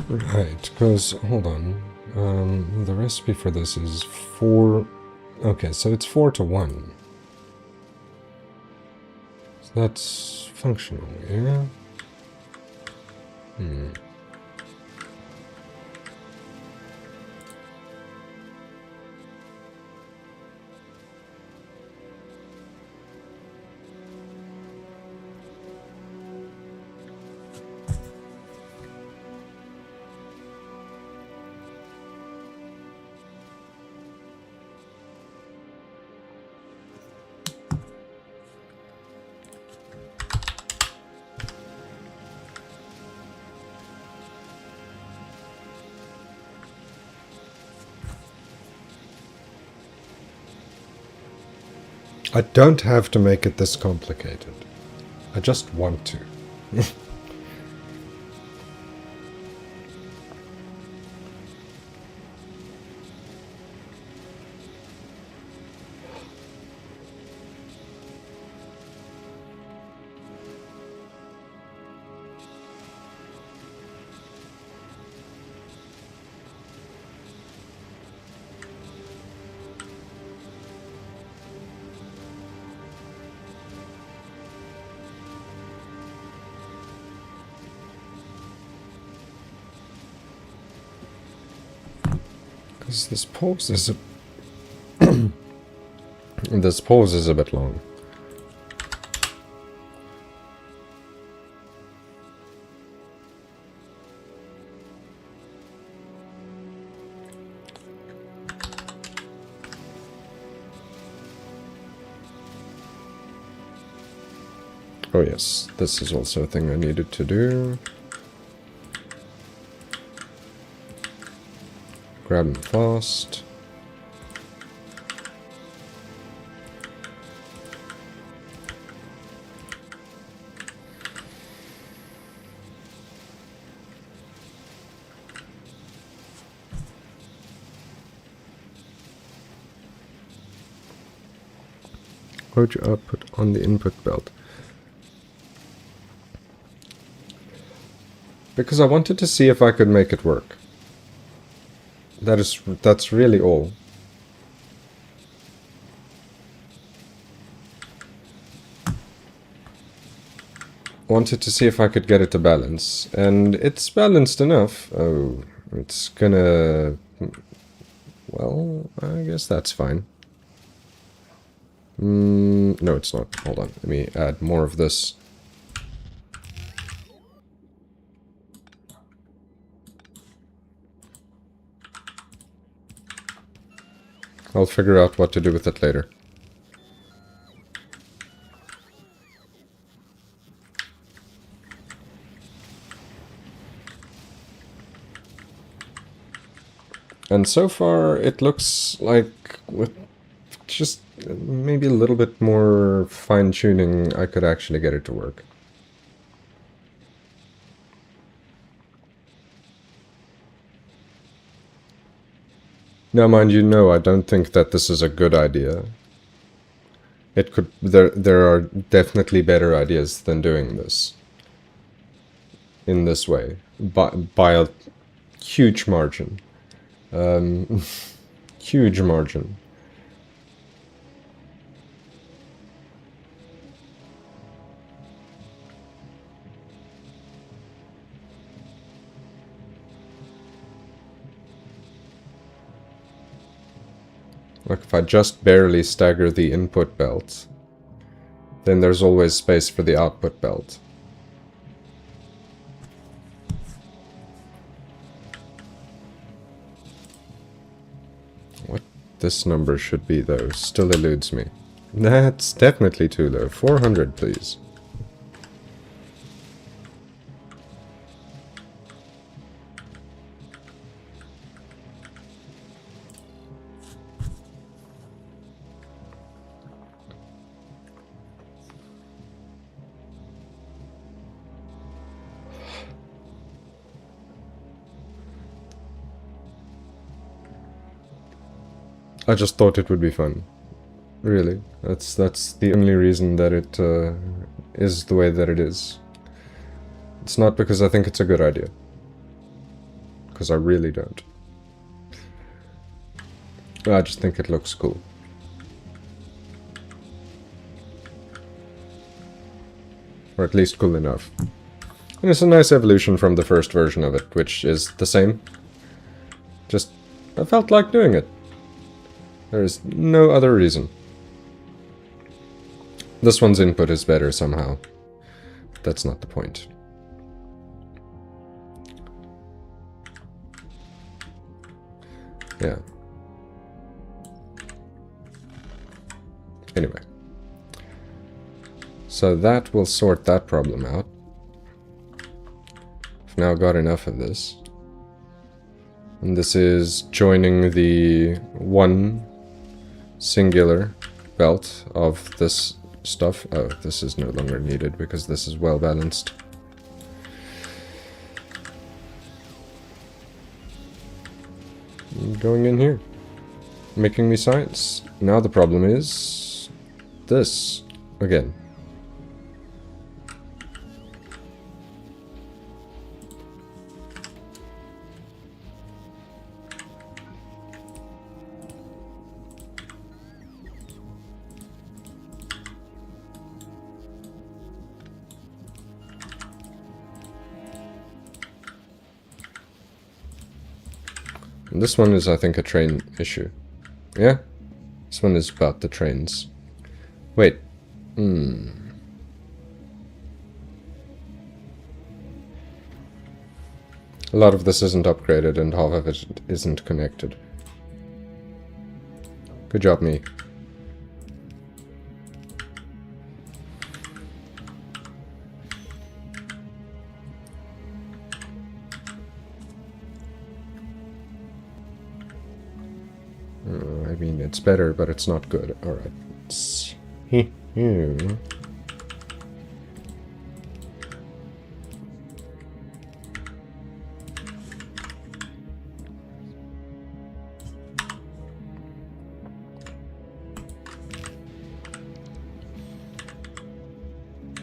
Right, because, hold on, the recipe for this is 4, okay, so it's 4 to 1. So that's functional, yeah? I don't have to make it this complicated. I just want to. Because this pause is this pause is a bit long. Oh yes, this is also a thing I needed to do. grab them fast. Quote your output on the input belt. Because I wanted to see if I could make it work. That's really all. Wanted to see if I could get it to balance, and it's balanced enough. Oh, it's gonna... Well, I guess that's fine. No, it's not. Hold on, let me add more of this. I'll figure out what to do with it later. And so far, it looks like with just maybe a little bit more fine-tuning, I could actually get it to work. Now, mind you, no, I don't think that this is a good idea. It could... There are definitely better ideas than doing this. In this way. By a huge margin. Huge margin. Like if I just barely stagger the input belt, then there's always space for the output belt. What this number should be, though, still eludes me. That's definitely too low. 400, please. I just thought it would be fun. Really. That's the only reason that it is the way that it is. It's not because I think it's a good idea. Because I really don't. I just think it looks cool. Or at least cool enough. And it's a nice evolution from the first version of it, which is the same. Just, I felt like doing it. There is no other reason. This one's input is better somehow. That's not the point. Yeah. Anyway. So that will sort that problem out. I've now got enough of this. And this is joining the one singular belt of this stuff. Oh, this is no longer needed because this is well balanced. Going in here. Making me science. Now the problem is this again. This one is, I think, a train issue. Yeah? This one is about the trains. Wait. A lot of this isn't upgraded and half of it isn't connected. Good job, me. I mean, it's better, but it's not good. Alright.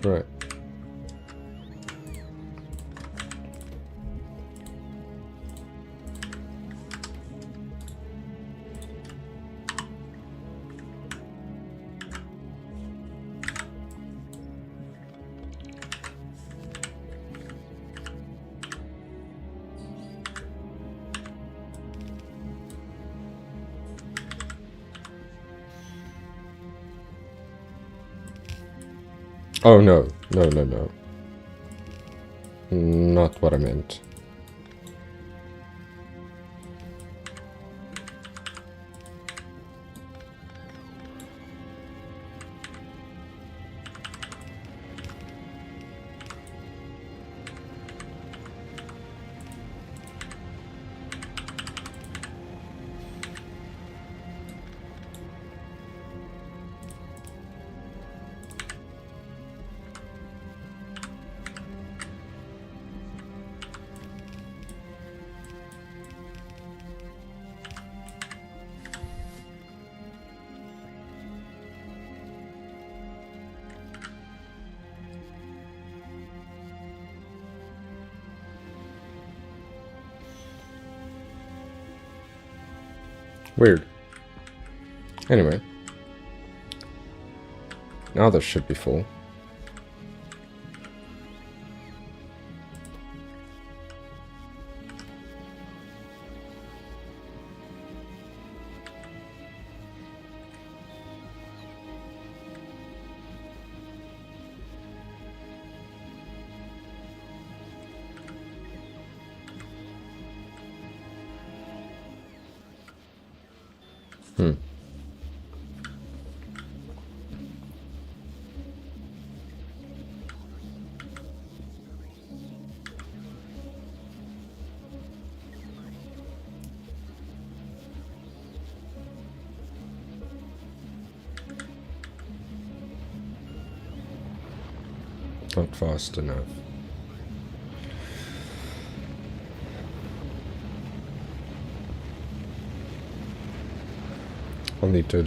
Right. Oh, no. No, no, no. Not what I meant. Weird. Anyway. Now this should be full. Not fast enough. I'll need to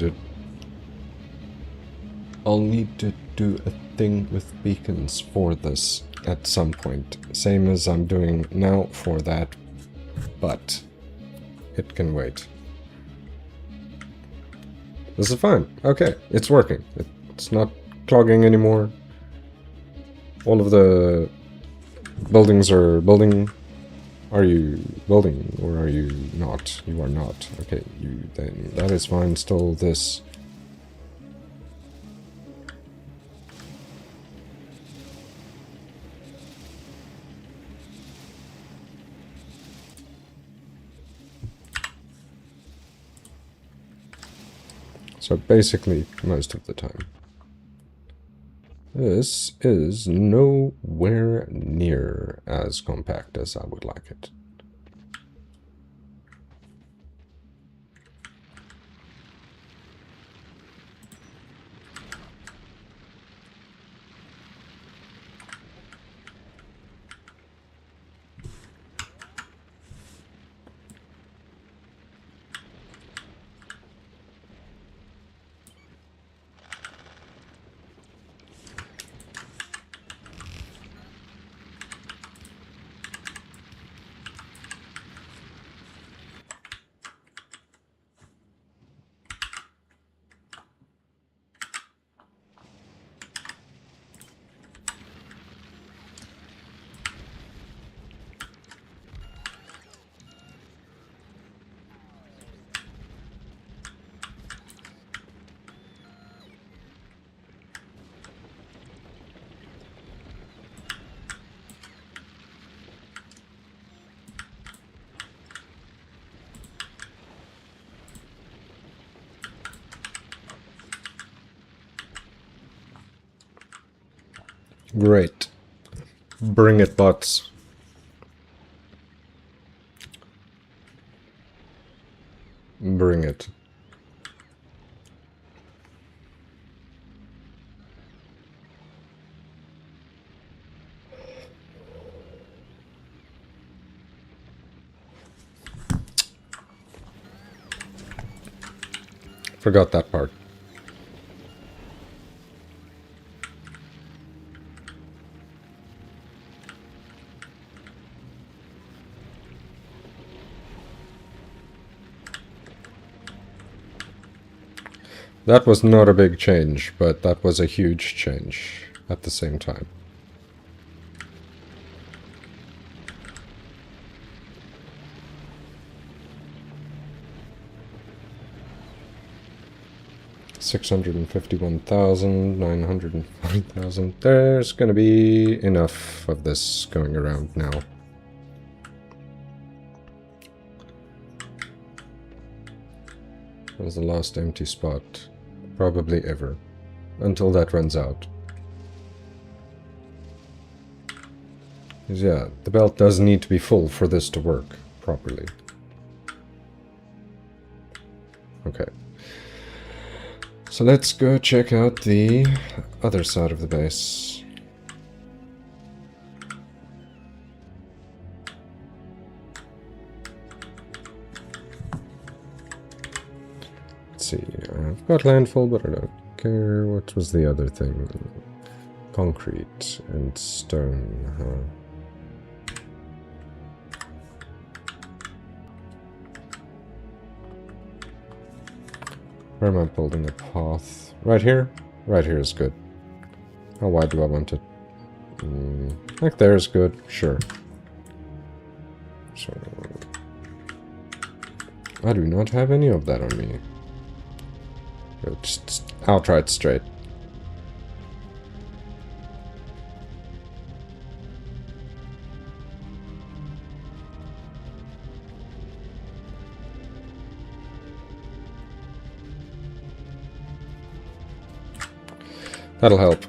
do a thing with beacons for this at some point. Same as I'm doing now for that, but it can wait. This is fine. Okay, it's working. It's not clogging anymore. All of the buildings are building. Are you building or are you not? You are not. Okay, then that is fine. Still this. So basically most of the time. This is nowhere near as compact as I would like it. Great. Bring it, bots. Bring it. Forgot that part. That was not a big change, but that was a huge change at the same time. $651,000, 940,000. There's gonna be enough of this going around now. That was the last empty spot, probably ever, until that runs out. Because yeah, the belt does need to be full for this to work properly. Okay. So let's go check out the other side of the base. Let's see, I've got landfall, but I don't care. What was the other thing? Concrete and stone, huh? Where am I building a path? Right here? Right here is good. How wide do I want it? Like there is good, sure. So I do not have any of that on me. Just outright straight. That'll help.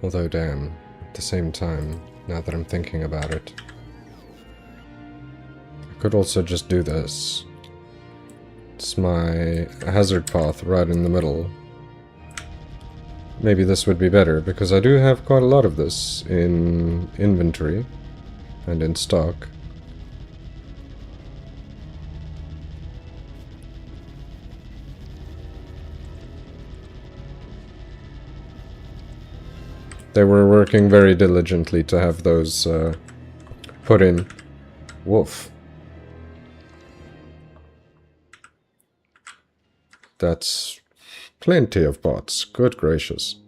Although, damn, at the same time, now that I'm thinking about it, I could also just do this. It's my hazard path right in the middle. Maybe this would be better, because I do have quite a lot of this in inventory and in stock. They were working very diligently to have those put in. Woof. That's plenty of bots. Good gracious.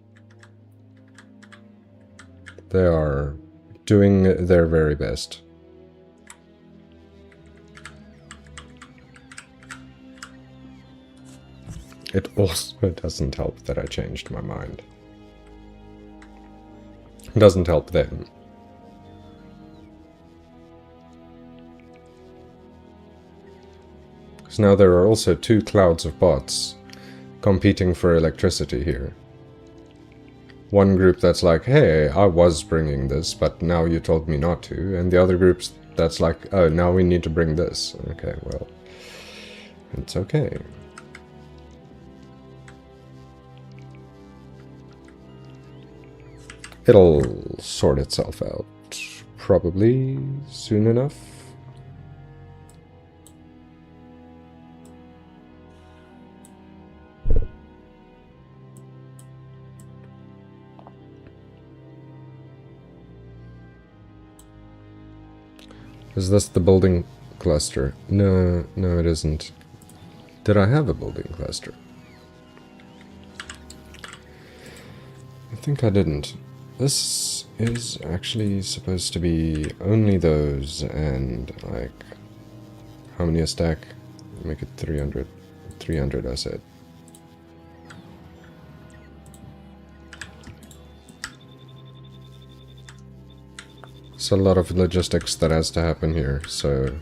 They are doing their very best. It also doesn't help that I changed my mind. Doesn't help them. Because now there are also two clouds of bots competing for electricity here. One group that's like, hey, I was bringing this, but now you told me not to. And the other group's that's like, oh, now we need to bring this. Okay, well, it's okay. It'll sort itself out, probably soon enough. Is this the building cluster? No, no it isn't. Did I have a building cluster? I think I didn't. This is actually supposed to be only those, and like, how many a stack? Make it 300. 300 I said. It's a lot of logistics that has to happen here, so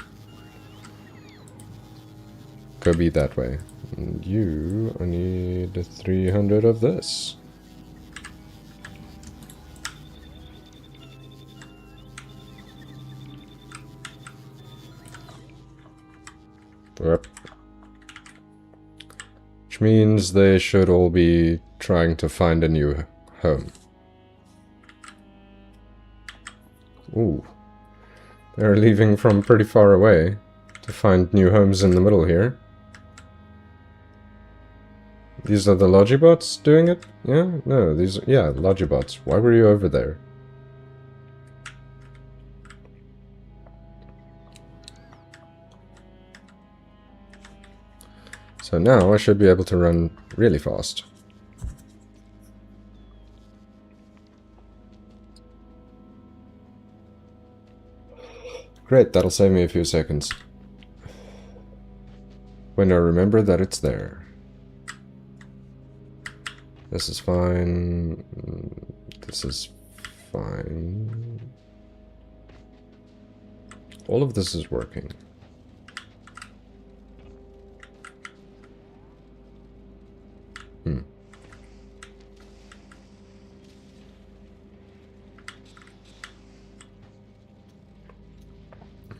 go be that way. And you, I need 300 of this. Yep. Which means they should all be trying to find a new home. Ooh. They're leaving from pretty far away to find new homes in the middle here. These are the Logibots doing it? Yeah? No, these are... Yeah, Logibots. Why were you over there? So now I should be able to run really fast. Great, that'll save me a few seconds. When I remember that it's there. This is fine. This is fine. All of this is working.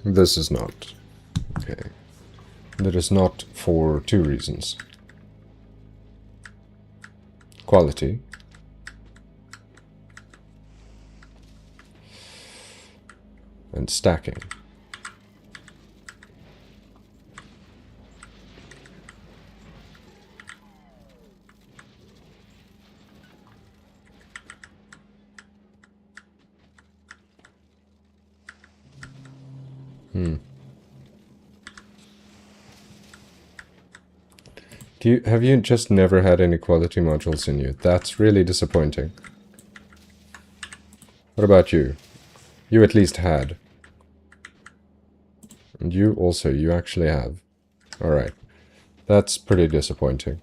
This is not. Okay. That is not for two reasons. Quality. And stacking. Have you just never had any quality modules in you? That's really disappointing. What about you? You at least had. And you also, you actually have. Alright. That's pretty disappointing.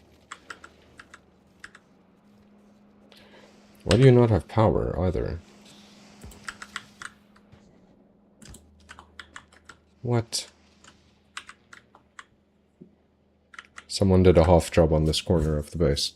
Why do you not have power either? What? Someone did a half job on this corner of the base.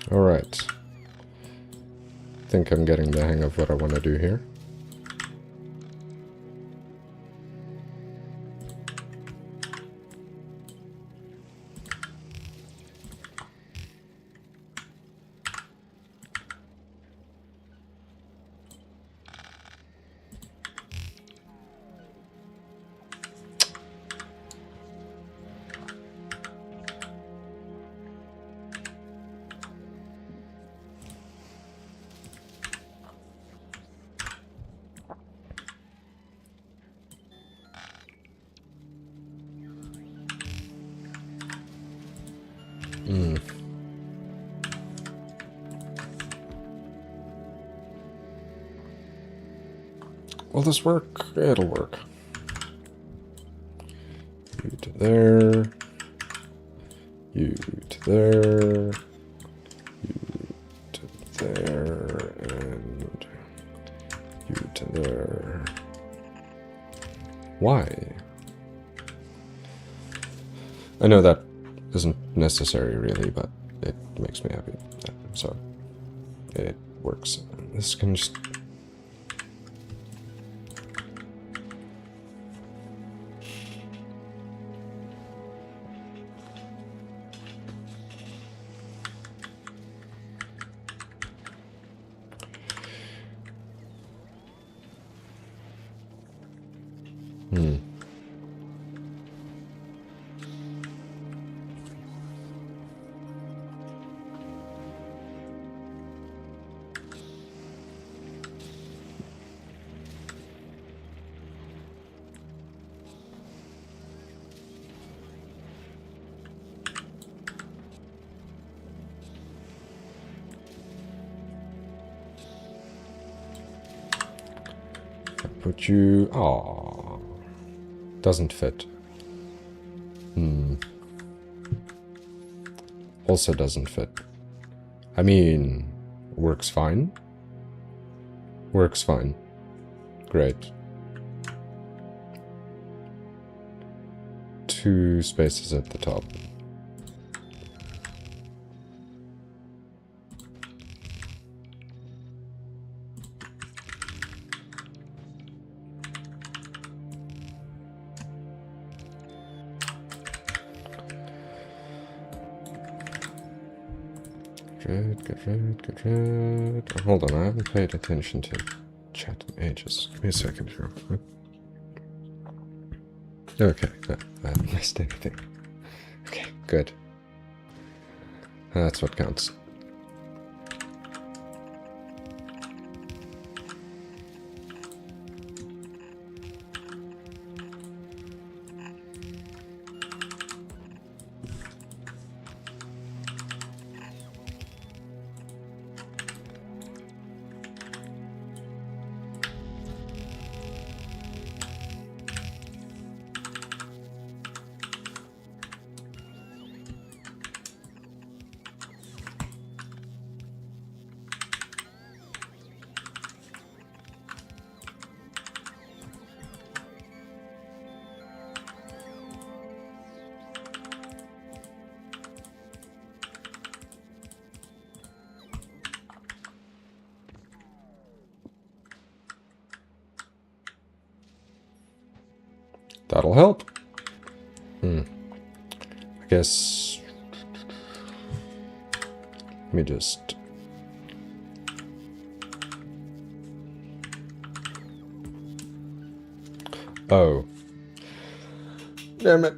Alright. I think I'm getting the hang of what I want to do here. Mm. Will this work? It'll work. You to there. You to there. You to there. And you to there. Why? I know that isn't necessary really, but it makes me happy. So it works. This can just... Put you... Aww. Doesn't fit. Also doesn't fit. I mean, works fine. Works fine. Great. 2 spaces at the top. Good. Oh, hold on, I haven't paid attention to chat in ages. Give me a second here. Okay, no, I haven't missed anything. Okay, good. That's what counts. That'll help. I guess... Let me just... Oh. Damn it.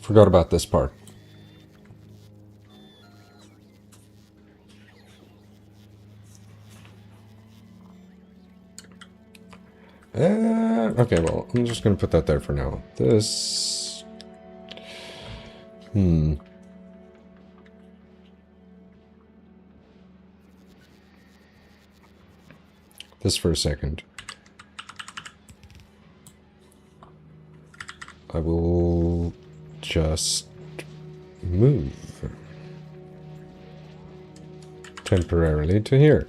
Forgot about this part. Okay, well, I'm just going to put that there for now. This... This for a second. I will just move temporarily to here.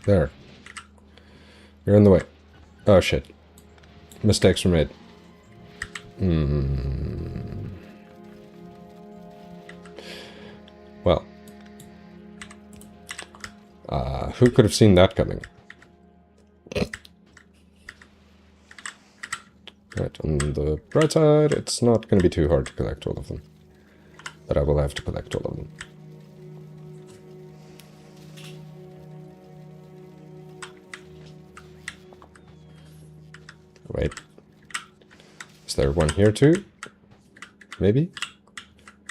There. You're in the way. Oh shit. Mistakes were made. Well. Who could have seen that coming? Right, on the bright side, it's not going to be too hard to collect all of them. But I will have to collect all of them. Wait. Is there one here too? Maybe?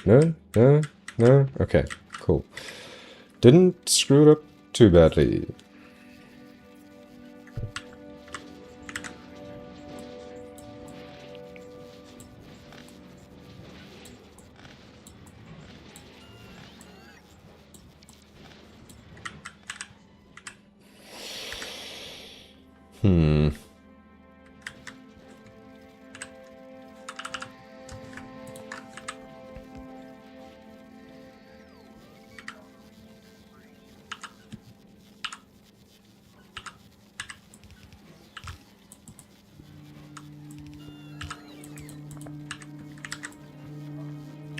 No? No? No? Okay, cool. Didn't screw it up too badly.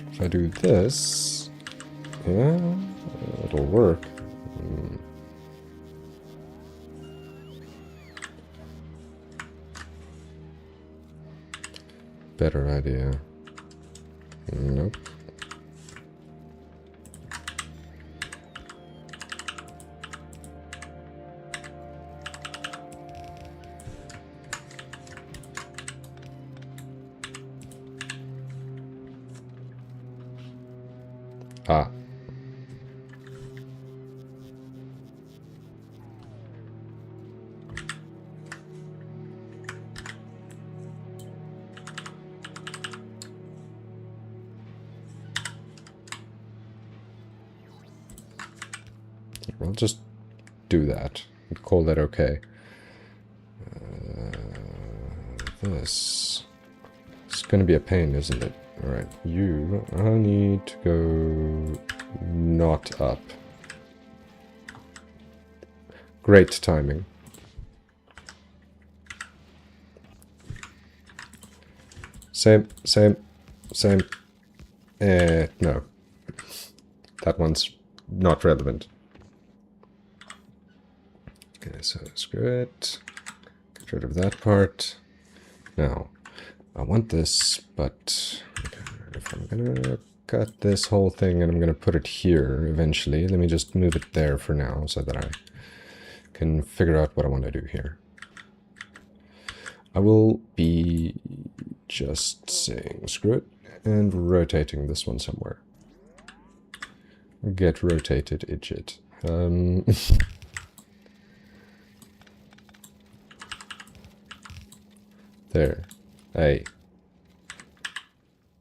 If I do this, yeah, it'll work. Better idea. Nope. Ah. I'll just do that and call that okay. This is going to be a pain, isn't it? Alright, I need to go not up. Great timing. Same. No. That one's not relevant. Okay, so screw it. Get rid of that part. Now, I want this, but if I'm gonna cut this whole thing and I'm gonna put it here eventually, let me just move it there for now so that I can figure out what I want to do here. I will be just saying screw it and rotating this one somewhere. Get rotated, idiot. There. Hey.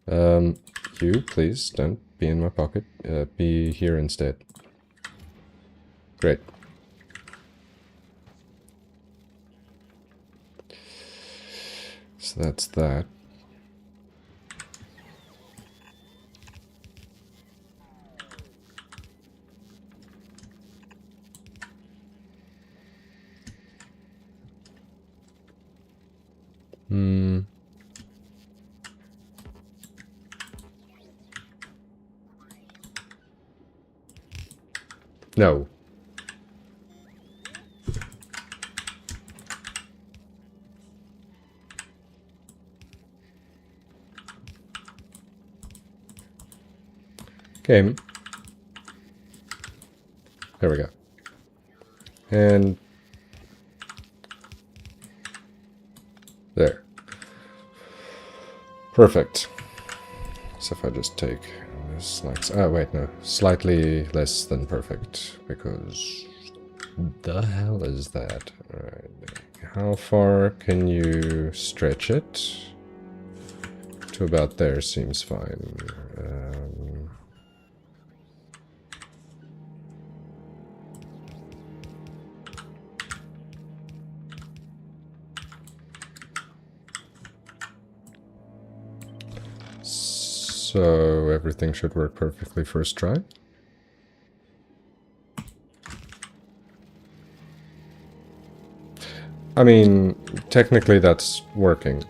You, please, don't be in my pocket. Be here instead. Great. So that's that. No. Game. There we go. And there. Perfect. So if I just take this like... Oh, wait, no. Slightly less than perfect, because... The hell is that? Alright. How far can you stretch it? To about there seems fine. So everything should work perfectly first try. I mean, technically that's working.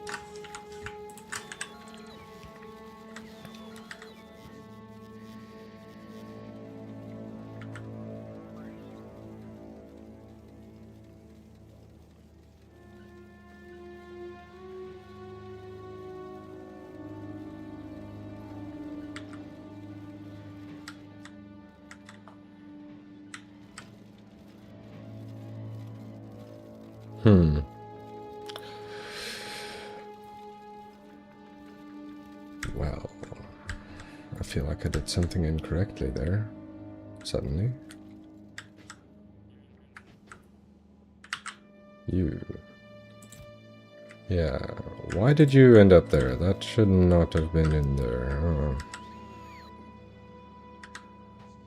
Well, I feel like I did something incorrectly there, suddenly. You. Yeah, why did you end up there? That should not have been in there. Oh.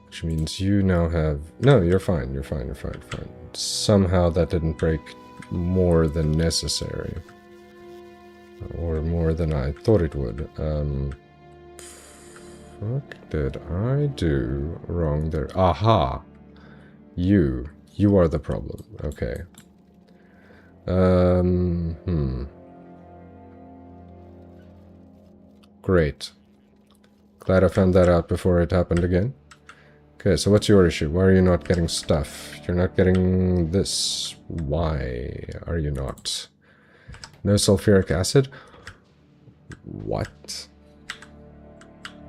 Which means you now have... No, you're fine, you're fine, you're fine, you're fine. Somehow that didn't break more than necessary. Or more than I thought it would. What did I do wrong there? Aha! You. You are the problem. Okay. Great. Glad I found that out before it happened again. Okay, so what's your issue? Why are you not getting stuff? You're not getting this. Why are you not? No sulfuric acid? What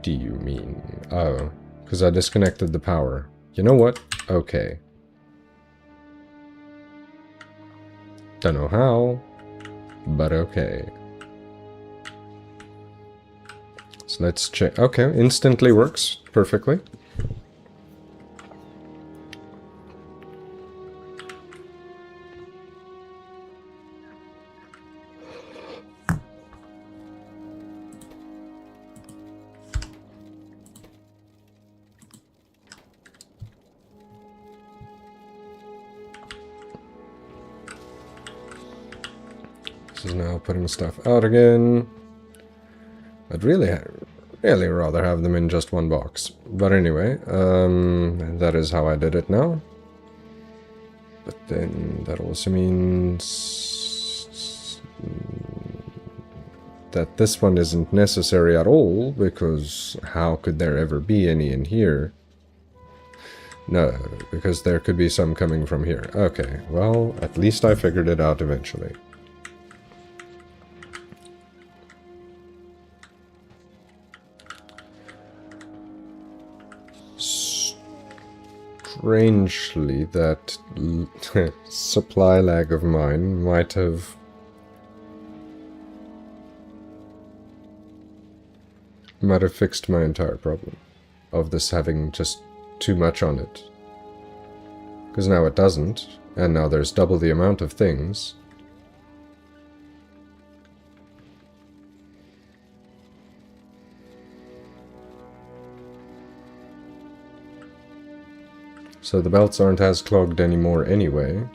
do you mean? Oh, because I disconnected the power. You know what? Okay. Don't know how, but okay. So let's check. Okay, instantly works perfectly. This is now putting stuff out again. I'd really rather have them in just one box. But anyway, that is how I did it now. But then that also means that this one isn't necessary at all, because how could there ever be any in here? No, because there could be some coming from here. Okay, well, at least I figured it out eventually. Strangely, that supply lag of mine might have fixed my entire problem of this having just too much on it. Because now it doesn't, and now there's double the amount of things. So the belts aren't as clogged anymore anyway.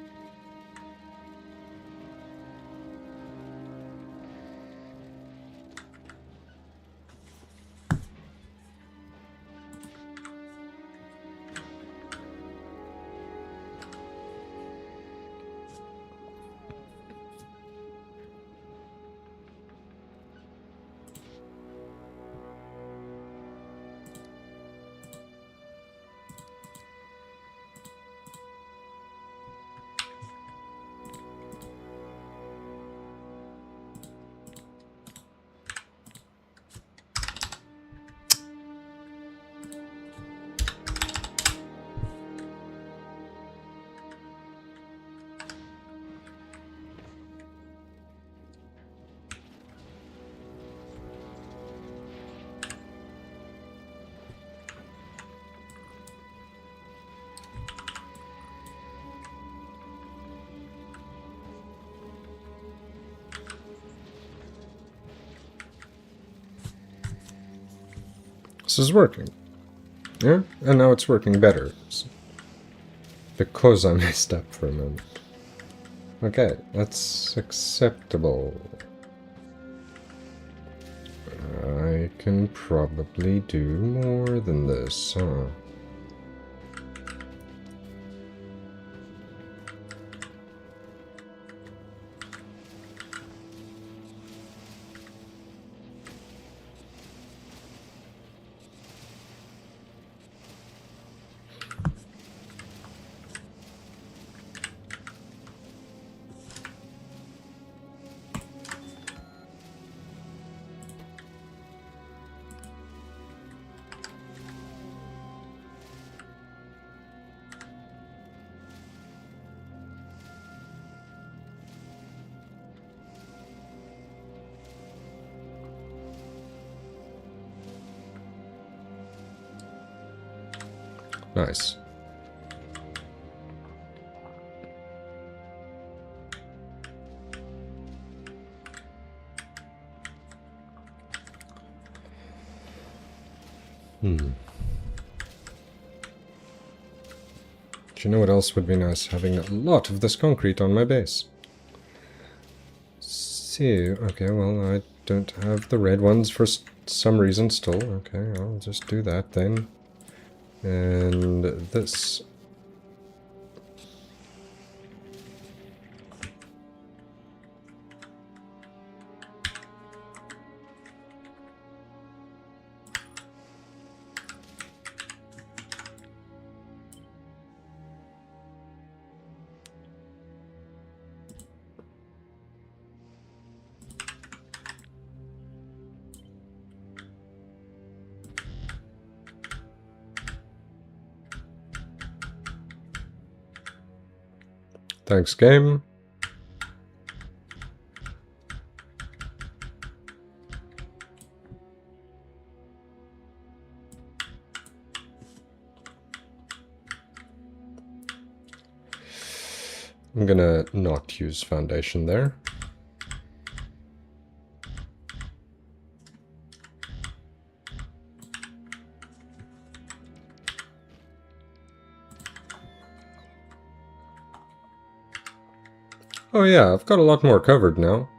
This is working. Yeah, and now it's working better. Because I messed up for a moment. Okay, that's acceptable. I can probably do more than this, huh? Nice. Do you know what else would be nice? Having a lot of this concrete on my base. So, okay, well, I don't have the red ones for some reason still. Okay, I'll just do that then. And this. Thanks, game. I'm gonna not use foundation there. Oh yeah, I've got a lot more covered now.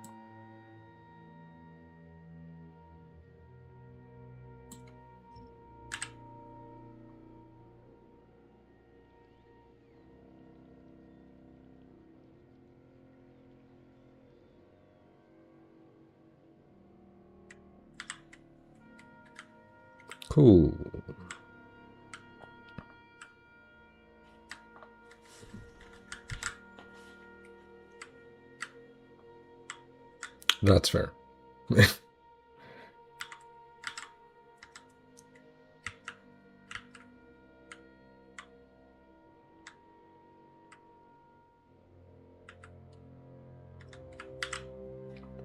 Cool. That's fair.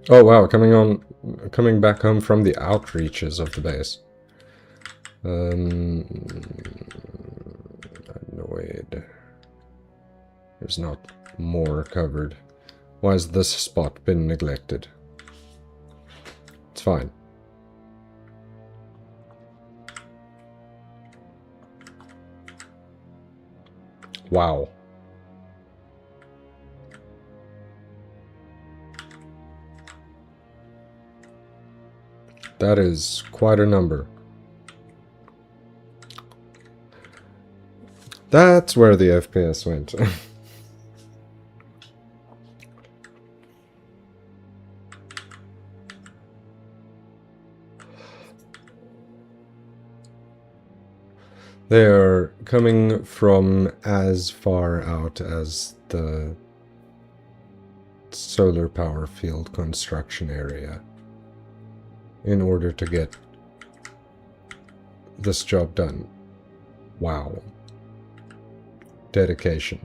Oh wow, coming back home from the outreaches of the base. Annoyed. There's not more covered. Why has this spot been neglected? It's fine. Wow. That is quite a number. That's where the FPS went. They are coming from as far out as the solar power field construction area in order to get this job done. Wow. Dedication.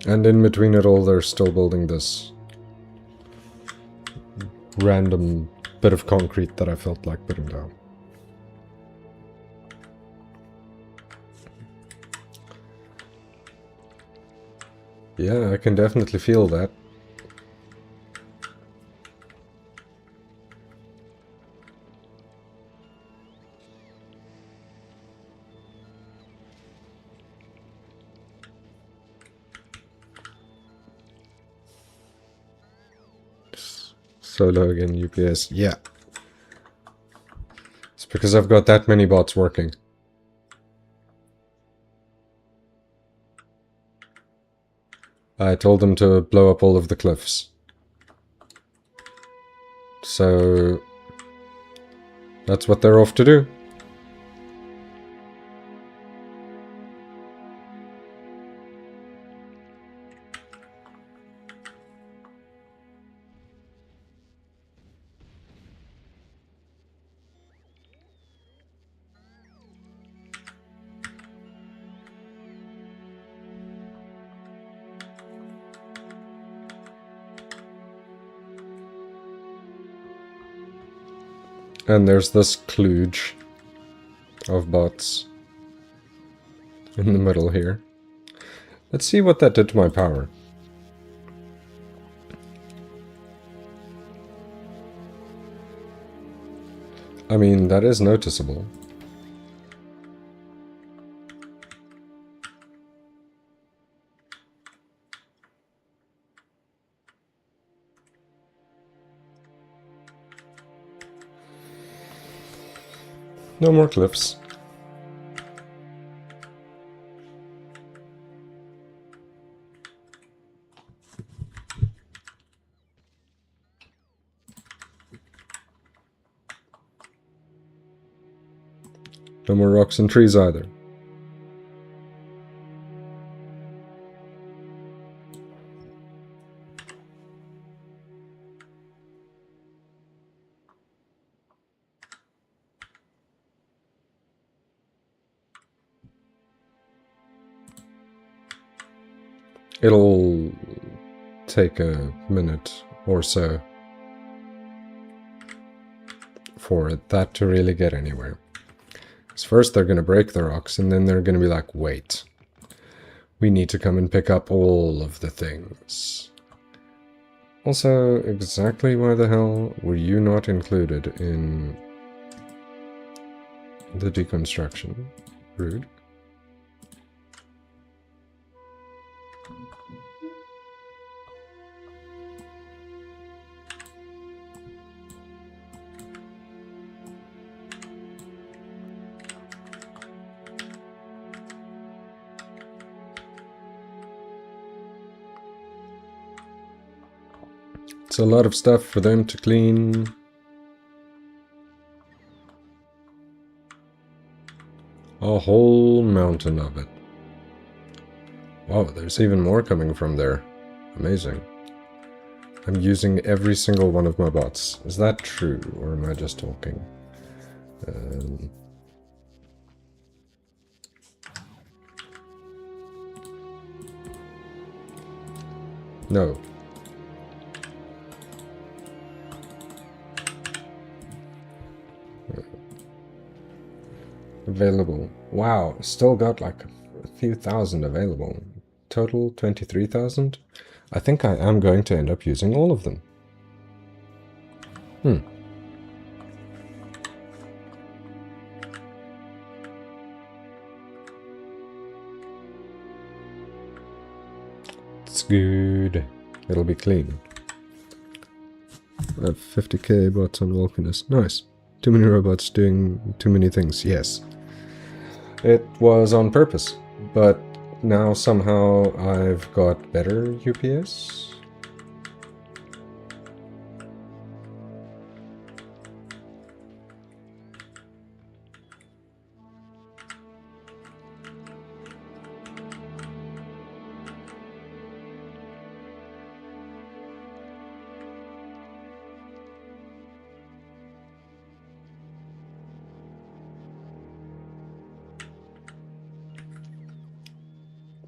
And in between it all, they're still building this random bit of concrete that I felt like putting down. Yeah, I can definitely feel that. Solo again, UPS. Yeah. It's because I've got that many bots working. I told them to blow up all of the cliffs. So that's what they're off to do. And there's this kludge of bots in the middle here. Let's see what that did to my power. I mean, that is noticeable. No more cliffs. No more rocks and trees either. It'll take a minute or so for that to really get anywhere. Because first they're going to break the rocks, and then they're going to be like, wait, we need to come and pick up all of the things. Also, exactly why the hell were you not included in the deconstruction? Rude. It's a lot of stuff for them to clean. A whole mountain of it. Wow, there's even more coming from there. Amazing. I'm using every single one of my bots. Is that true, or am I just talking? No. Available. Wow, still got like a few thousand available. Total 23,000? I think I am going to end up using all of them. It's good. It'll be clean. I have 50k bots on Vulcanus. Nice. Too many robots doing too many things. Yes. It was on purpose, but now somehow I've got better UPS.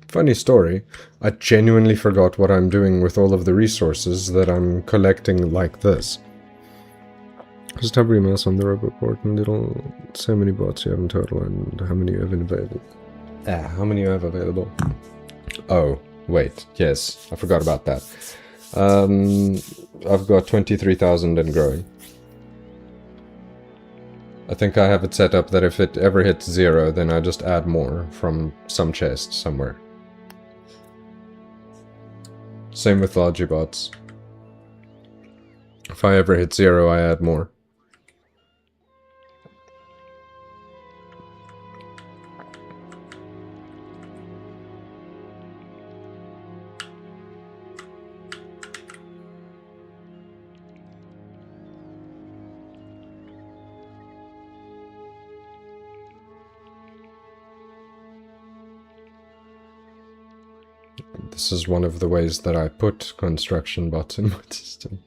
Funny story, I genuinely forgot what I'm doing with all of the resources that I'm collecting like this. Just hover your mouse on the robot board and it'll say how many bots you have in total and how many you have available. How many you have available? Oh, wait, yes, I forgot about that. I've got 23,000 and growing. I think I have it set up that if it ever hits 0, then I just add more from some chest somewhere. Same with Logibots. If I ever hit 0, I add more. This is one of the ways that I put construction bots in my system.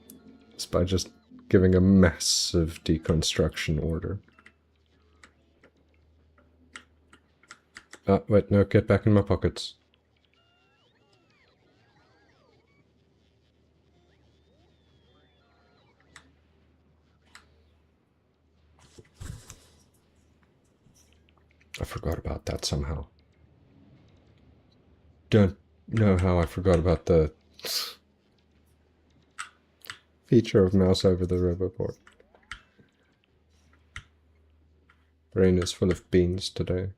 It's by just giving a massive deconstruction order. Wait, no, get back in my pockets. I forgot about that somehow. Don't know how I forgot about the feature of mouse over the river port. Brain is full of beans today.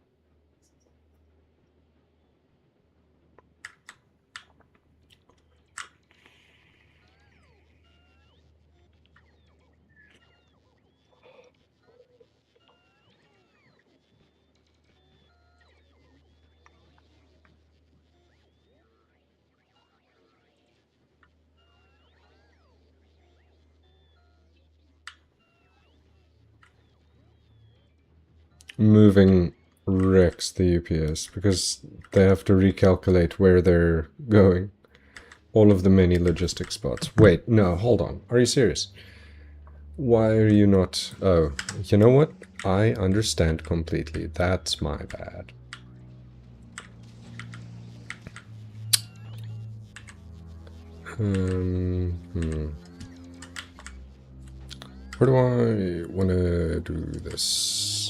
Moving wrecks the UPS because they have to recalculate where they're going. All of the many logistic spots. Wait, no, hold on. Are you serious? Why are you not... Oh, you know what? I understand completely. That's my bad. Where do I want to do this?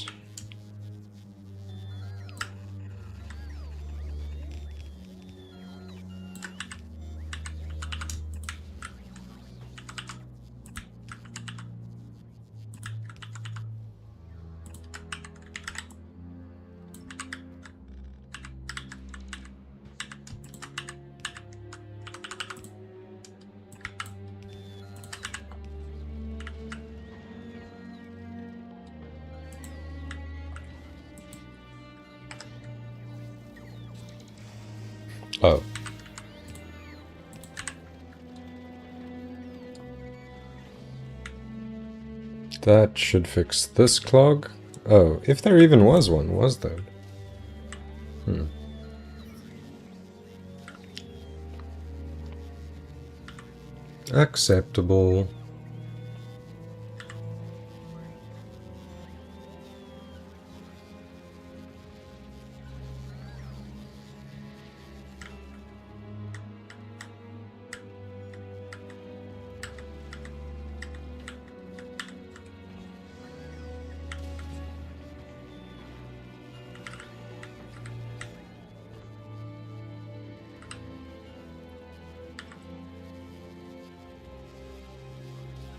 Oh. That should fix this clog. Oh, if there even was one, was there? Acceptable.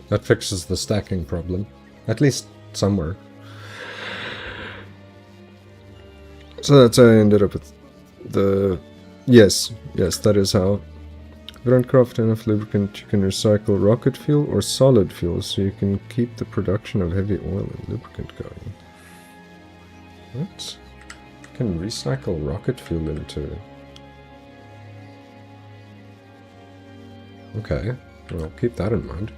That fixes the stacking problem. At least somewhere. So that's how I ended up with the... Yes, that is how. If you don't craft enough lubricant, you can recycle rocket fuel or solid fuel so you can keep the production of heavy oil and lubricant going. What? You can recycle rocket fuel into... Okay, well, keep that in mind.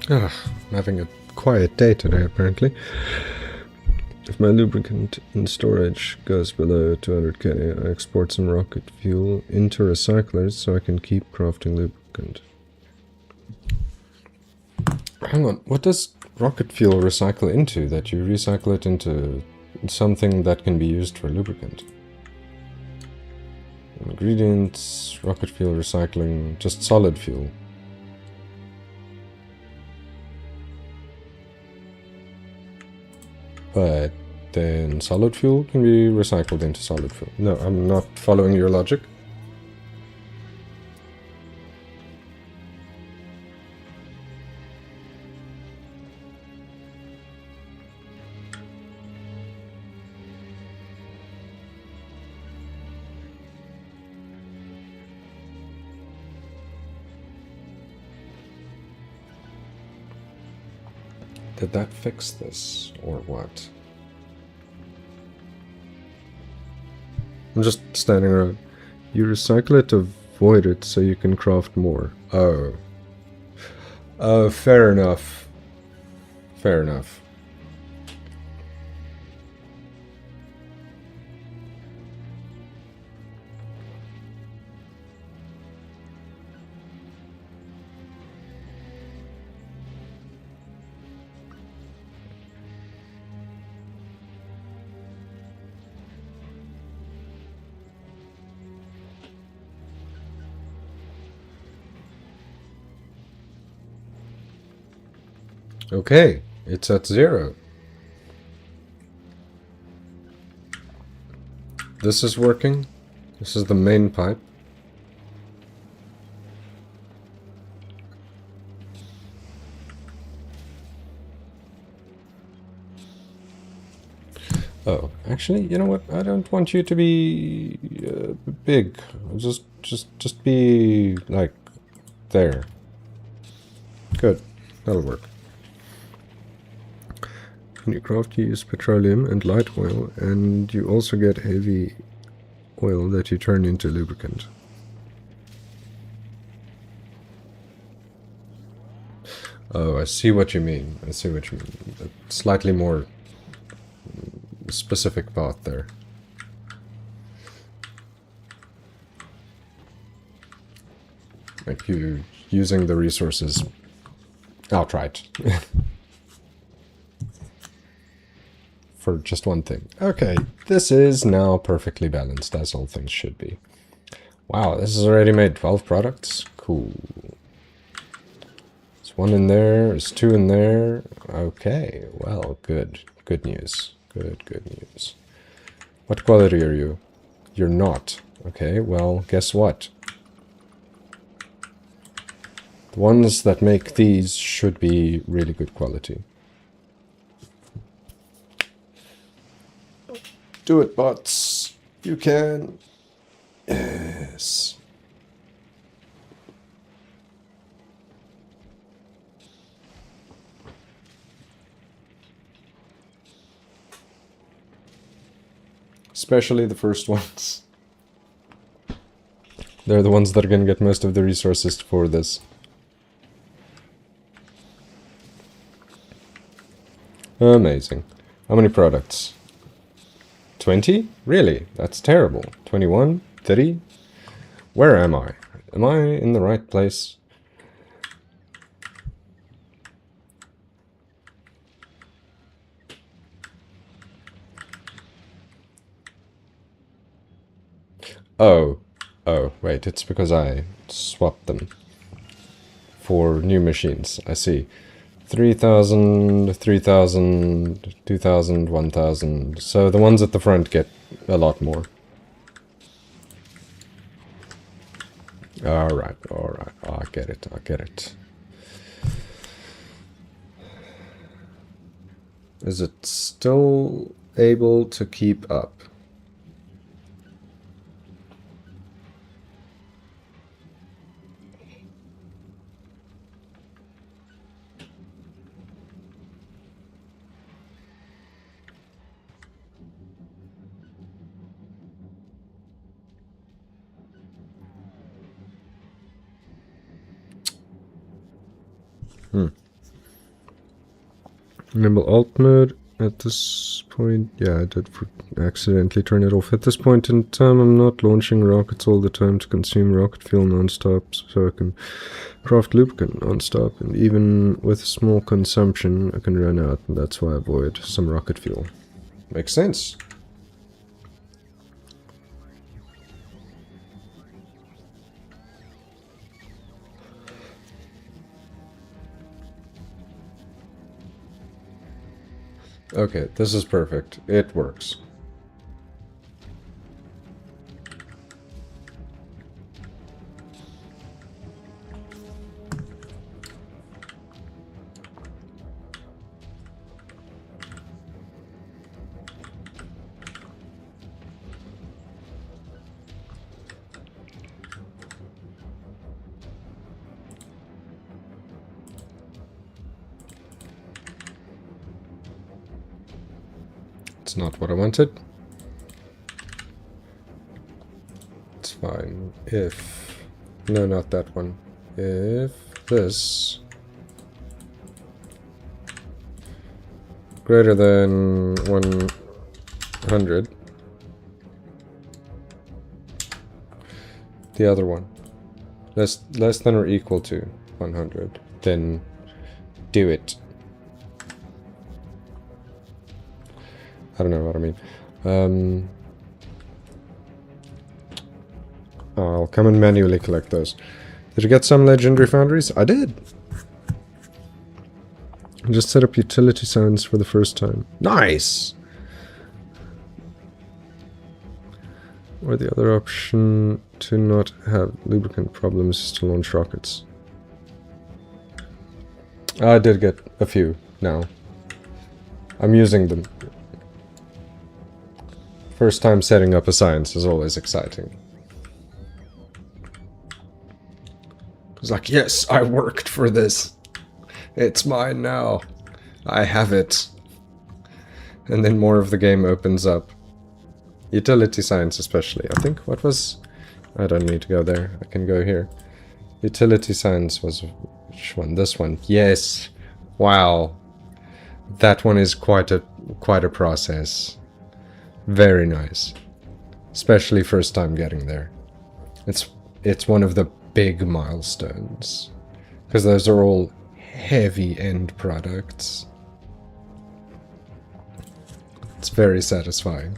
I'm having a quiet day today, apparently. If my lubricant in storage goes below 200k, I export some rocket fuel into recyclers so I can keep crafting lubricant. Hang on, what does rocket fuel recycle into that you recycle it into something that can be used for lubricant? Ingredients, rocket fuel recycling, just solid fuel. But then solid fuel can be recycled into solid fuel. No, I'm not following your logic. Did that fix this, or what? I'm just standing around. You recycle it to void it so you can craft more. Oh. Oh, fair enough. Fair enough. Okay, it's at 0. This is working. This is the main pipe. Oh, actually, you know what? I don't want you to be big. Just be like there. Good, that'll work. When you craft, you use petroleum and light oil, and you also get heavy oil that you turn into lubricant. Oh, I see what you mean. I see what you mean. A slightly more specific path there. Like you using the resources outright. For just one thing. Okay, this is now perfectly balanced, as all things should be. Wow, this has already made 12 products? Cool. There's 1 in there, there's 2 in there. Okay, well, good. Good news. Good news. What quality are you? You're not. Okay, well, guess what? The ones that make these should be really good quality. Do it, bots. You can. Yes. Especially the first ones. They're the ones that are going to get most of the resources for this. Amazing. How many products? 20? Really? That's terrible. 21? 30? Where am I? Am I in the right place? Oh. Oh, wait, it's because I swapped them for new machines. I see. 3,000, 3,000, 2,000, 1,000. So the ones at the front get a lot more. Alright, alright. I get it, I get it. Is it still able to keep up? Enable alt mode. At this point, yeah, I did accidentally turn it off. At this point in time, I'm not launching rockets all the time to consume rocket fuel non-stop, so I can craft lubricant non-stop, and even with small consumption, I can run out, and that's why I avoid some rocket fuel. Makes sense. Okay, this is perfect. It works. It's not what I wanted. It's fine. If... No, not that one. If this... greater than 100. The other one. Less than or equal to 100. Then do it. I don't know what I mean. I'll come and manually collect those. Did you get some legendary foundries? I did! I just set up utility signs for the first time. Nice! Or the other option to not have lubricant problems is to launch rockets. I did get a few now. I'm using them. First time setting up a science is always exciting. It's like, yes, I worked for this. It's mine now. I have it. And then more of the game opens up. Utility science especially. I think, what was... I don't need to go there. I can go here. Utility science was... which one? This one. Yes. Wow. That one is quite a process. Very nice. Especially first time getting there. It's one of the big milestones. Because those are all heavy end products. It's very satisfying.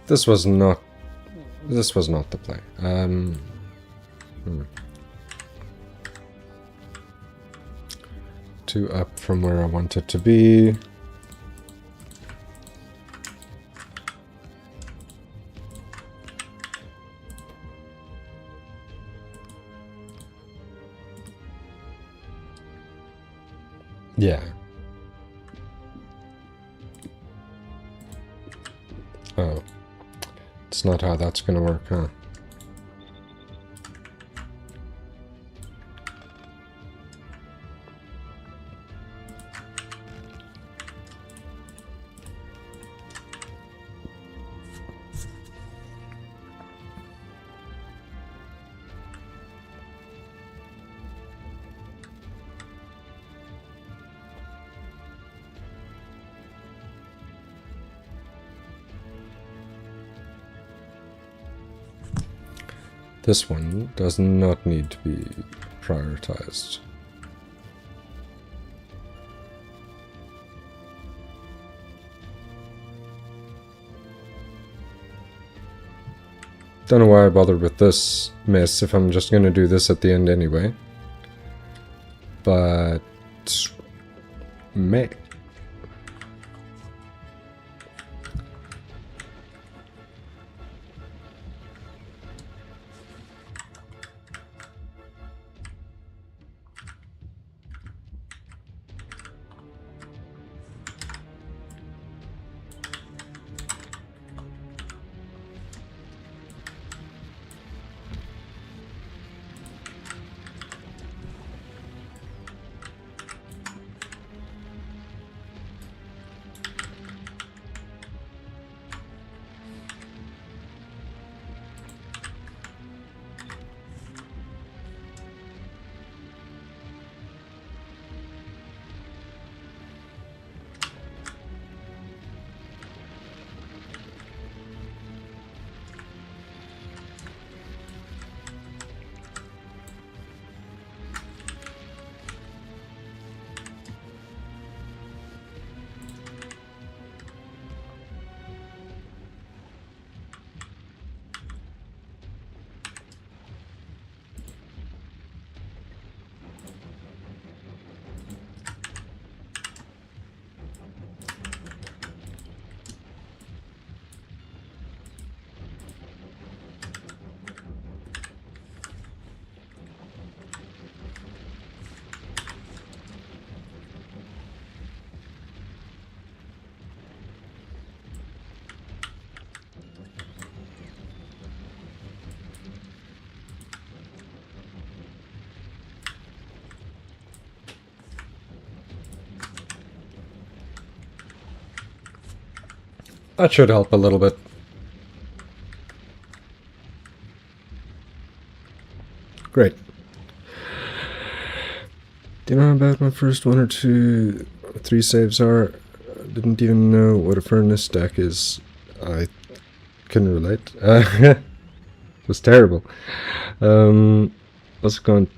This was not the play. Two up from where I want it to be. Yeah. Oh. It's not how that's gonna work, huh? This one does not need to be prioritized. Don't know why I bothered with this mess if I'm just gonna do this at the end anyway. But... meh. That should help a little bit. Great. Do you know how bad my first 1 or 2, 3 saves are? I didn't even know what a furnace stack is. I couldn't relate. It was terrible. Let's go and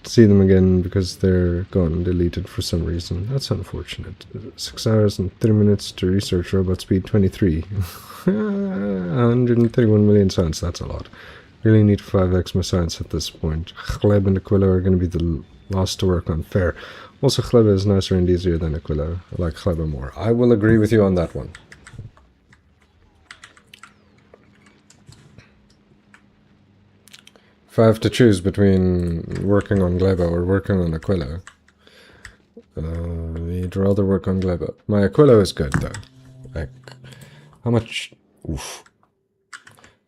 see them again because they're gone, deleted for some reason. That's unfortunate. 6 hours and 30 minutes to research robot speed 23. 131 million science, that's a lot. Really need 5x my science at this point. Gleb and Aquila are going to be the last to work on. Fair. Also, Gleba is nicer and easier than Aquila. I like Gleba more. I will agree with you on that one. If I have to choose between working on Gleba or working on Aquila, I'd rather work on Gleba. My Aquila is good, though. Like, how much... Oof.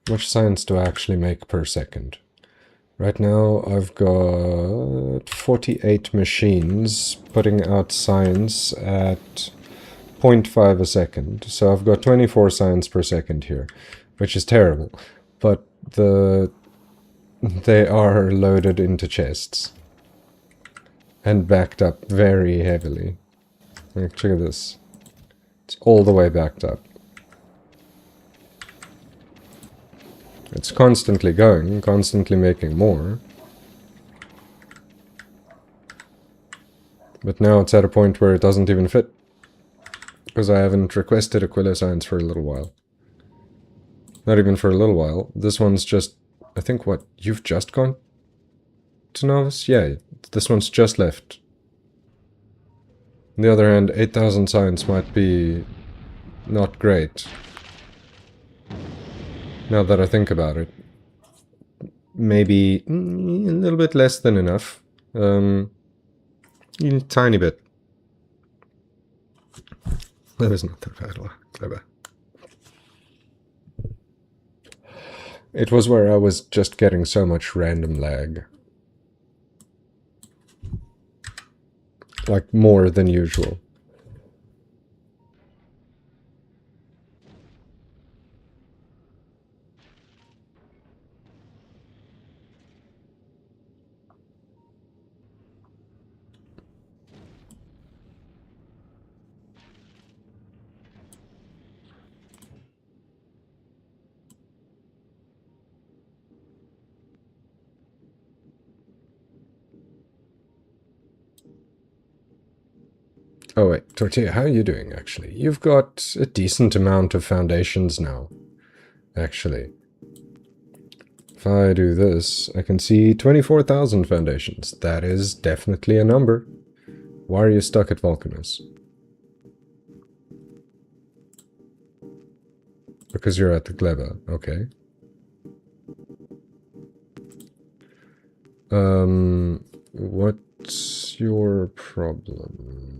How much science do I actually make per second? Right now, I've got 48 machines putting out science at 0.5 a second. So I've got 24 science per second here, which is terrible. But they are loaded into chests and backed up very heavily. Like, check this. It's all the way backed up. It's constantly going, constantly making more. But now it's at a point where it doesn't even fit. Because I haven't requested Aquila Science for a little while. Not even for a little while. This one's just... I think what? You've just gone to Novice? Yeah, this one's just left. On the other hand, 8,000 science might be not great. Now that I think about it. Maybe a little bit less than enough. A tiny bit. That is not that bad. Clever. It was where I was just getting so much random lag. Like more than usual. Oh wait, Tortilla, how are you doing actually? You've got a decent amount of foundations now, actually. If I do this, I can see 24,000 foundations. That is definitely a number. Why are you stuck at Vulcanus? Because you're at the Gleba, okay. What's your problem?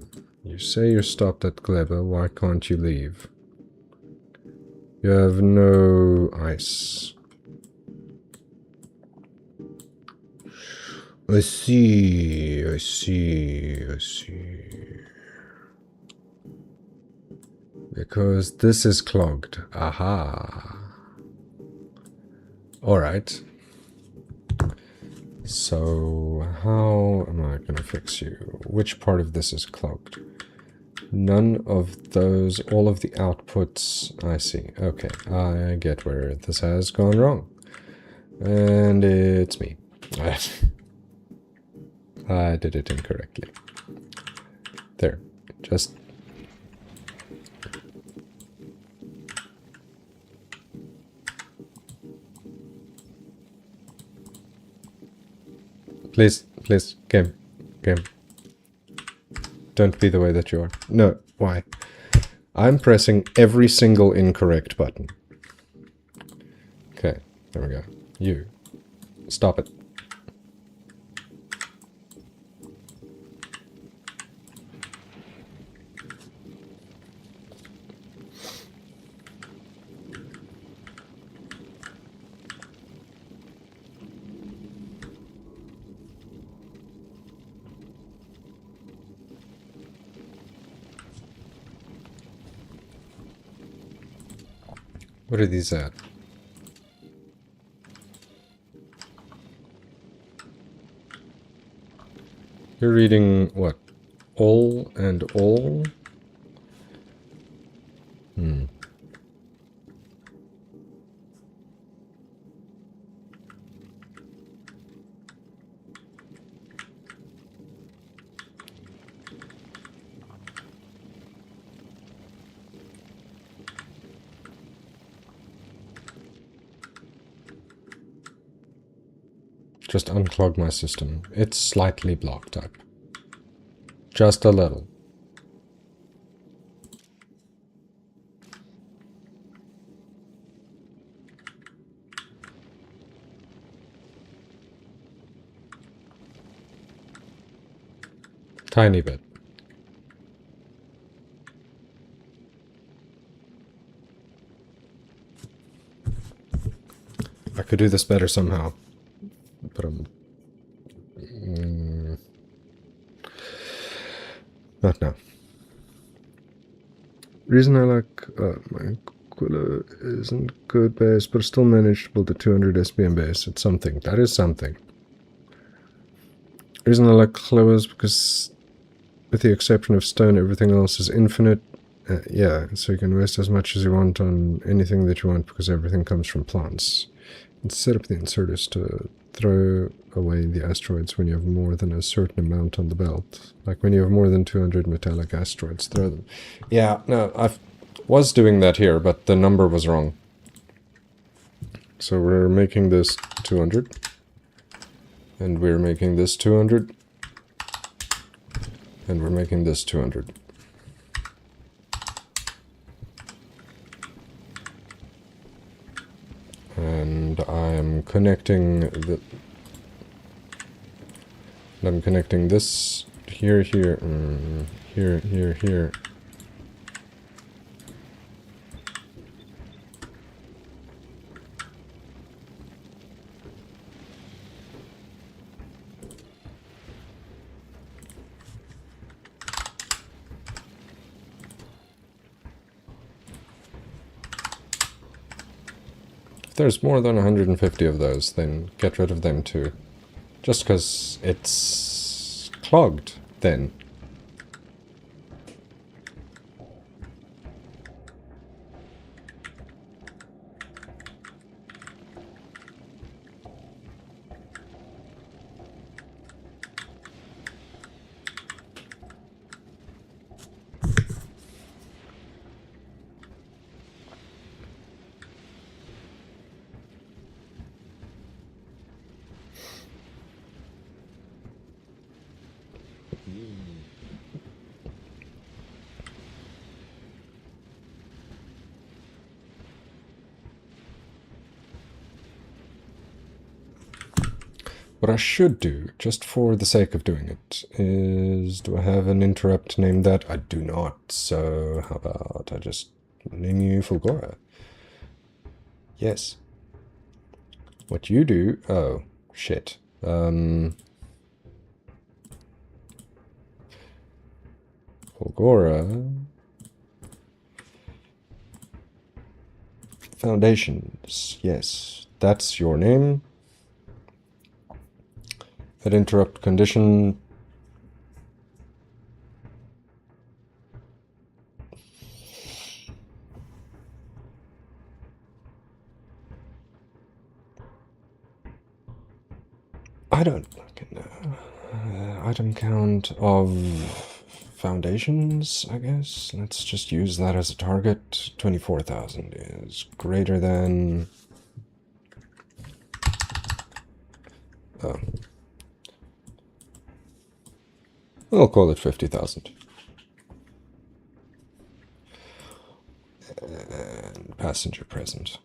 You say you're stopped at Gleba, why can't you leave? You have no ice. I see. Because this is clogged. Aha. Alright. So, how am I going to fix you? Which part of this is clogged? None of those, all of the outputs, I see. Okay, I get where this has gone wrong. And it's me. I did it incorrectly. There, just... Please, game. Don't be the way that you are. No, why? I'm pressing every single incorrect button. Okay, there we go. You. Stop it. What are these at? You're reading what? All and all? Hmm. Just unclog my system. It's slightly blocked up. Just a little. Tiny bit. I could do this better somehow. But I'm... not now. Reason I like my Aquila isn't good base, but still managed to build a 200 SPM base. It's something. That is something. Reason I like Clo is because, with the exception of stone, everything else is infinite. Yeah, so you can waste as much as you want on anything that you want because everything comes from plants. And set up the inserters to throw away the asteroids when you have more than a certain amount on the belt. Like when you have more than 200 metallic asteroids, throw them. Yeah, no, I was doing that here, but the number was wrong. So we're making this 200. And we're making this 200. And we're making this 200. And I'm connecting the... I'm connecting this here, here, here, here, here. If there's more than 150 of those, then get rid of them too. Just because it's clogged, then. What I should do, just for the sake of doing it, is... do I have an interrupt named that? I do not, so how about I just name you Fulgora? Yes. What you do... oh, shit. Fulgora... Foundations, yes. That's your name. That interrupt condition... I don't fucking know. Item count of foundations, I guess. Let's just use that as a target. 24,000 is greater than... oh. We'll call it 50,000. And passenger present.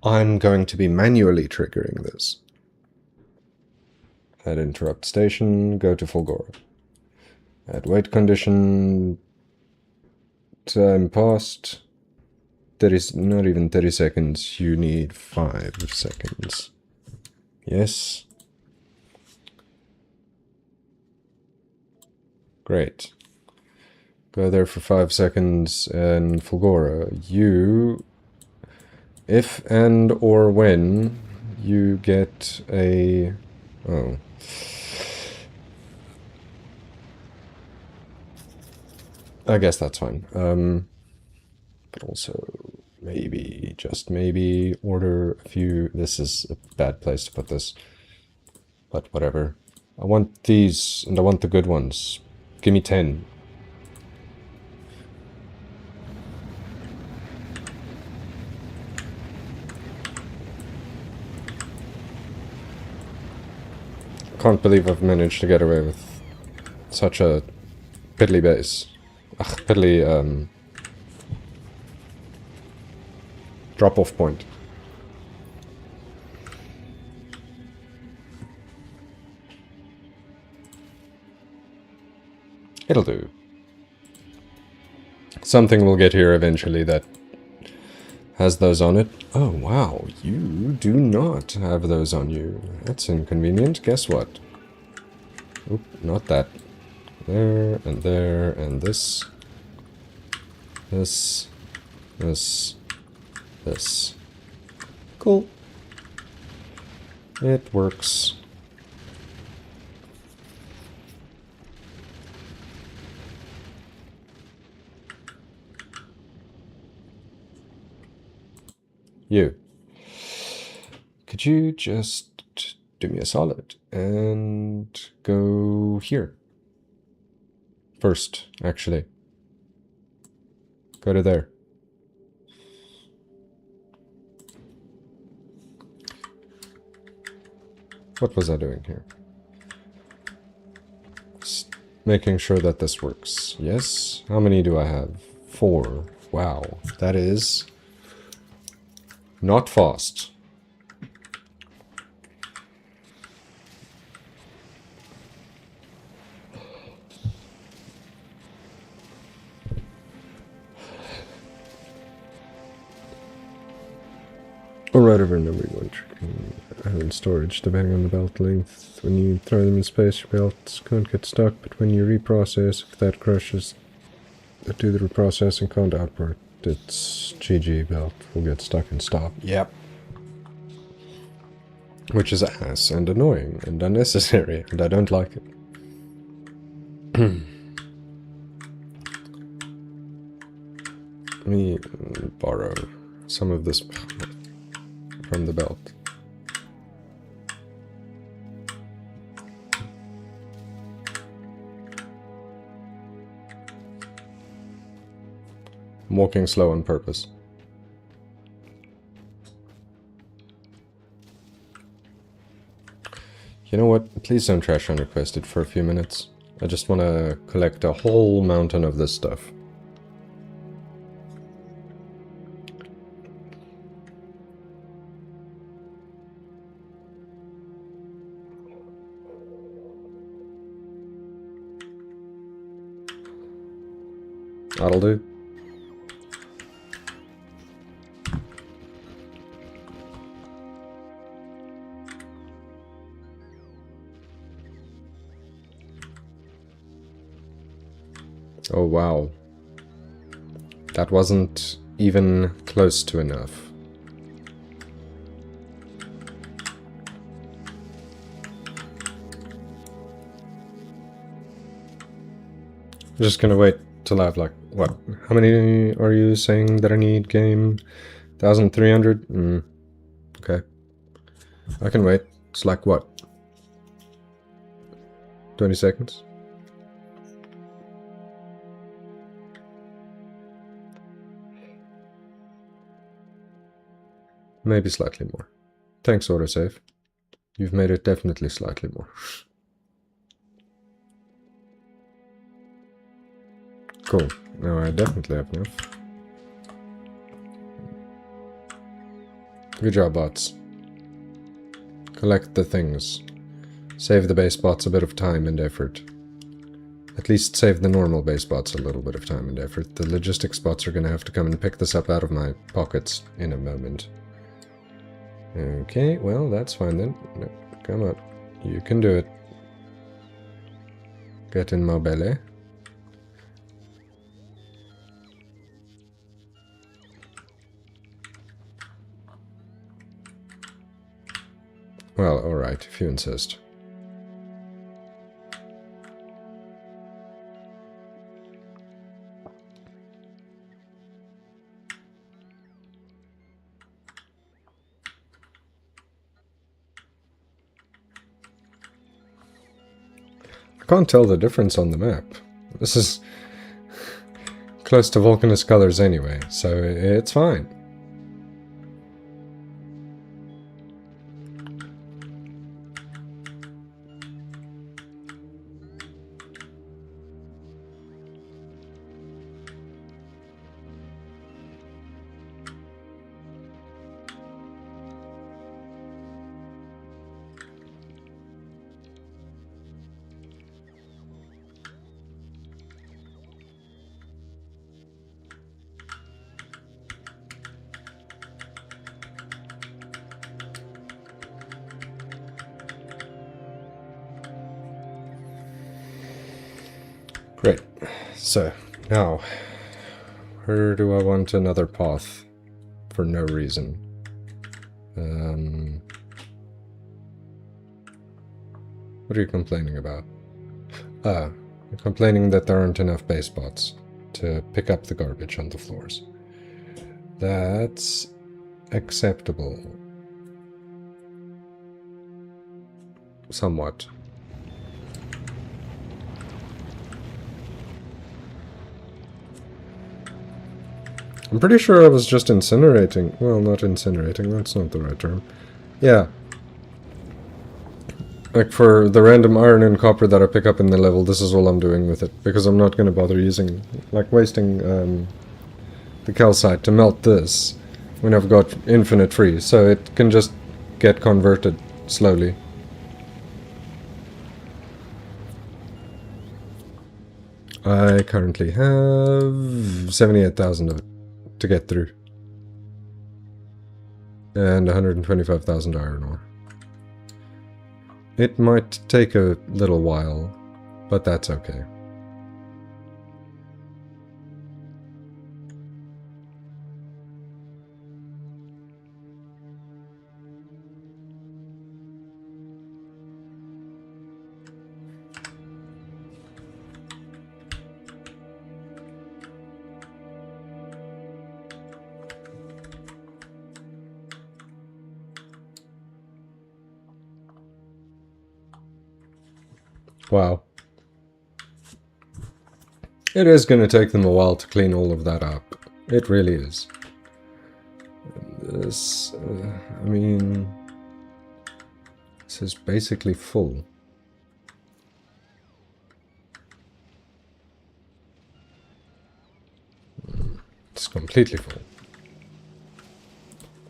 I'm going to be manually triggering this. Add interrupt station, go to Fulgora. Add wait condition, time passed. 30, not even 30 seconds, you need 5 seconds. Yes. Great. Go there for 5 seconds, and Fulgora, you... If and or when you get a... Oh. I guess that's fine. But also, maybe, just maybe, order a few... This is a bad place to put this. But whatever. I want these, and I want the good ones. Give me 10. Can't believe I've managed to get away with such a piddly base. Ugh, piddly, drop-off point. It'll do. Something will get here eventually that has those on it. Oh, wow. You do not have those on you. That's inconvenient. Guess what? Oop, not that. There, and this. This. This. This. Cool. It works. You. Could you just do me a solid and go here? First, actually. Go to there. What was I doing here? Just making sure that this works. Yes? How many do I have? 4. Wow. That is... not fast. Alright, everyone, we want in storage, depending on the belt length. When you throw them in space, your belts can't get stuck, but when you reprocess, if that crushes, do the reprocessing can't output. Its GG belt will get stuck and stop. Yep. Which is ass and annoying and unnecessary, and I don't like it. Let me borrow some of this from the belt. I'm walking slow on purpose. You know what? Please don't trash unrequested for a few minutes. I just want to collect a whole mountain of this stuff. That'll do. Oh wow. That wasn't even close to enough. I'm just gonna wait till I have like, what? How many are you saying that I need, game? 1,300? Okay. I can wait. It's like what? 20 seconds? Maybe slightly more. Thanks, autosave. You've made it definitely slightly more. Cool. Now I definitely have enough. Good job, bots. Collect the things. Save the base bots a bit of time and effort. At least save the normal base bots a little bit of time and effort. The logistics bots are gonna have to come and pick this up out of my pockets in a moment. Okay, well, that's fine then. No, come on. You can do it. Get in my belly. Well, alright, if you insist. I can't tell the difference on the map. This is close to Vulcanus colors anyway, so it's fine. Great. So, now, where do I want another path for no reason? What are you complaining about? You're complaining that there aren't enough base spots to pick up the garbage on the floors. That's acceptable. Somewhat. I'm pretty sure I was just incinerating. Well, not incinerating, that's not the right term. Yeah. Like for the random iron and copper that I pick up in the level, this is all I'm doing with it. Because I'm not going to bother using, like wasting the calcite to melt this when I've got infinite free. So it can just get converted slowly. I currently have 78,000 of it to get through. And 125,000 iron ore. It might take a little while, but that's okay. Wow. It is going to take them a while to clean all of that up. It really is. This, I mean, this is basically full. It's completely full.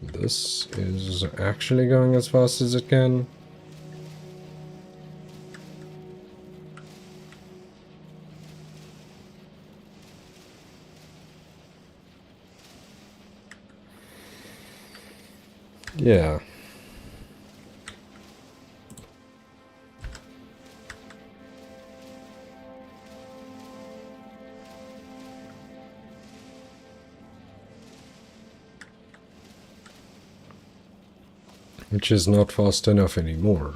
This is actually going as fast as it can. Yeah. Which is not fast enough anymore.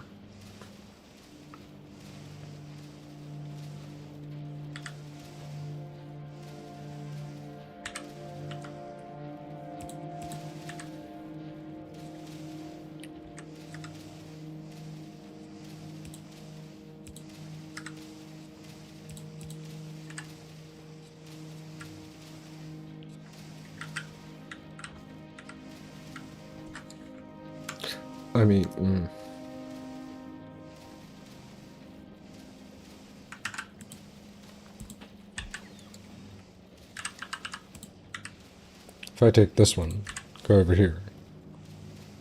I mean, if I take this one, go over here,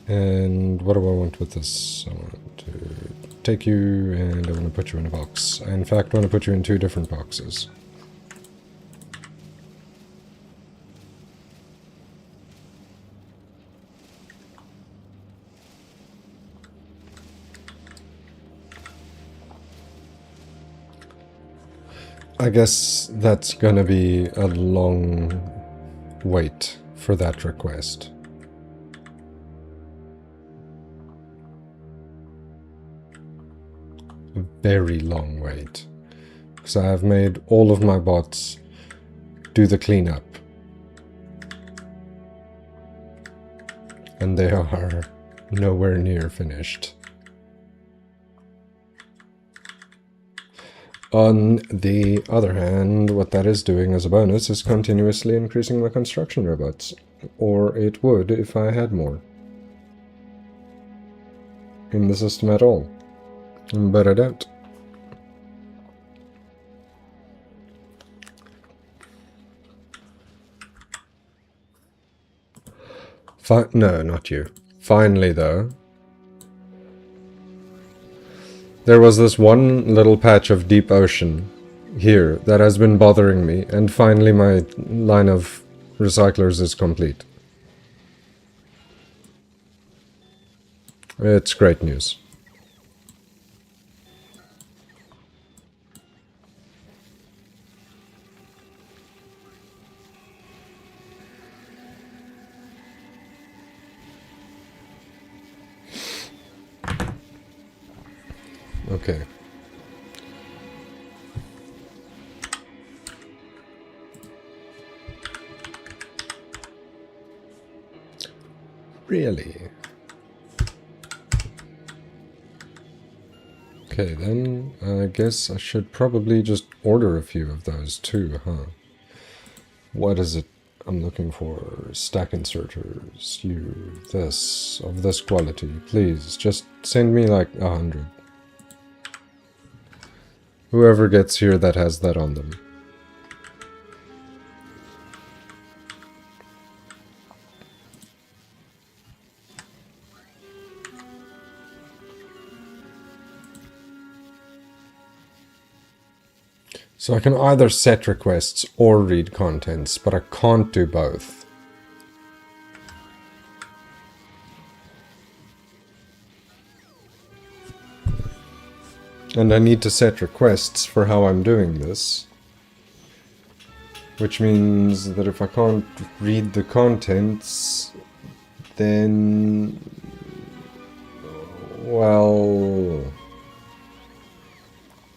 and what do I want with this? I want to take you, and I want to put you in a box. I, in fact, want to put you in 2 different boxes. I guess that's gonna be a long wait for that request. a very long wait. Because I have made all of my bots do the cleanup. And they are nowhere near finished. On the other hand, what that is doing as a bonus is continuously increasing my construction robots. Or it would if I had more in the system at all. But I don't. No, not you. Finally, though, there was this one little patch of deep ocean here that has been bothering me, and finally my line of recyclers is complete. It's great news. Okay. Really? Okay, then I guess I should probably just order a few of those too, huh? What is it I'm looking for? Stack inserters. This, of this quality. Please, just send me like 100. Whoever gets here that has that on them. So I can either set requests or read contents, but I can't do both. And I need to set requests for how I'm doing this. Which means that if I can't read the contents, then... well...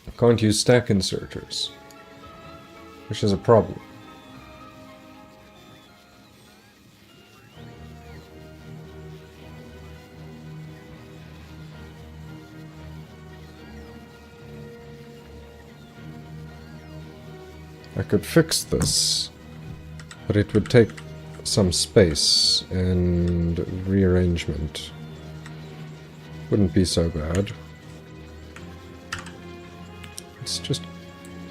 I can't use stack inserters. Which is a problem. I could fix this, but it would take some space and rearrangement. Wouldn't be so bad. Let's just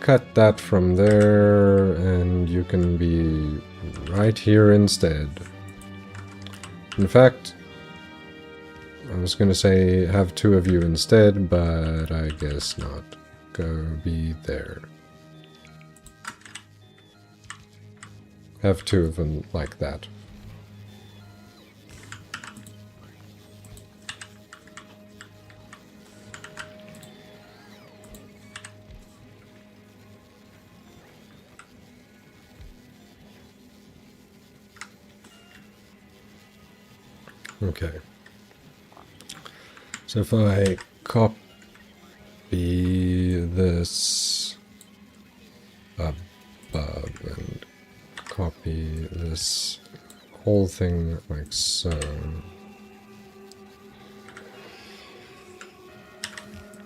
cut that from there, and you can be right here instead. In fact, I was gonna say have two of you instead, but I guess not. Go be there. Have two of them like that. Okay. So if I copy this above and copy this whole thing like so.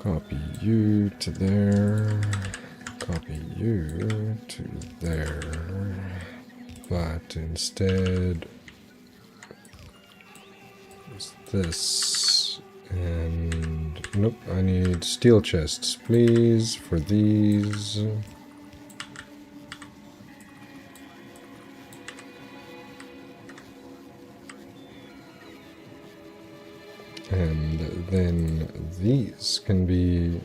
Copy you to there. Copy you to there. But instead, it's this. And nope, I need steel chests, please, for these. And then these can be,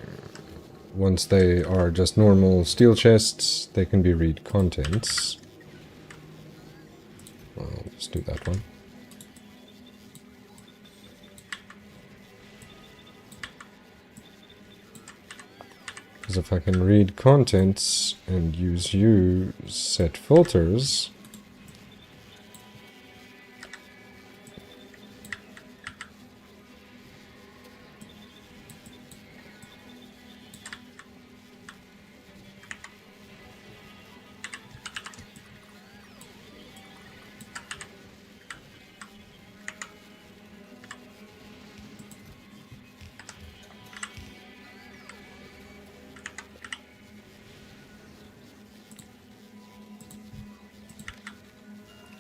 once they are just normal steel chests, they can be read contents. I'll just do that one. Because if I can read contents and use you set filters,